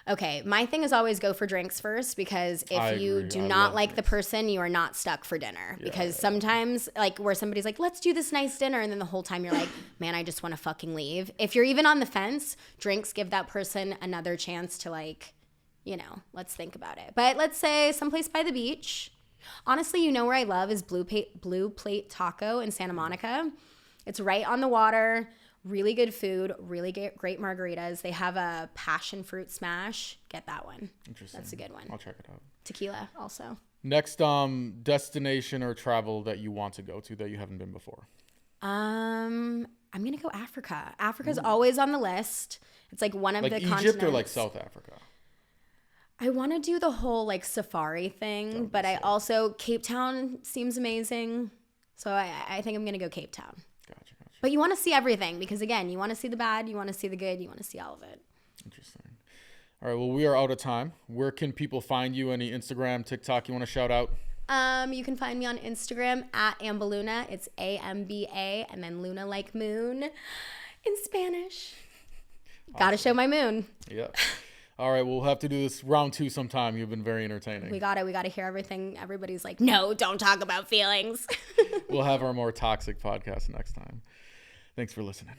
Okay, my thing is always go for drinks first, because if you do not like the person, you are not stuck for dinner. Because sometimes, like, where somebody's like, let's do this nice dinner, and then the whole time you're like, man, I just want to fucking leave. If you're even on the fence, drinks give that person another chance to, like, you know, let's think about it. But let's say someplace by the beach. Honestly, you know where I love is Blue Plate Taco in Santa Monica. It's right on the water. Really good food, really great margaritas. They have a passion fruit smash. Get that one. Interesting. That's a good one. I'll check it out. Tequila also. Next destination or travel that you want to go to that you haven't been before. I'm going to go Africa. Africa's always on the list. It's like one of the continents. Egypt or like South Africa? I want to do the whole like safari thing, but I also, Cape Town seems amazing. So I think I'm going to go Cape Town. Gotcha. But you want to see everything, because, again, you want to see the bad, you want to see the good, you want to see all of it. Interesting. All right, well, we are out of time. Where can people find you? Any Instagram, TikTok you want to shout out? You can find me on Instagram at Ambaluna. It's AMBA, and then Luna like moon in Spanish. Awesome. Gotta show my moon. Yeah. All right, we'll have to do this round 2 sometime. You've been very entertaining. We got to hear everything. Everybody's like, no, don't talk about feelings. We'll have our more toxic podcast next time. Thanks for listening.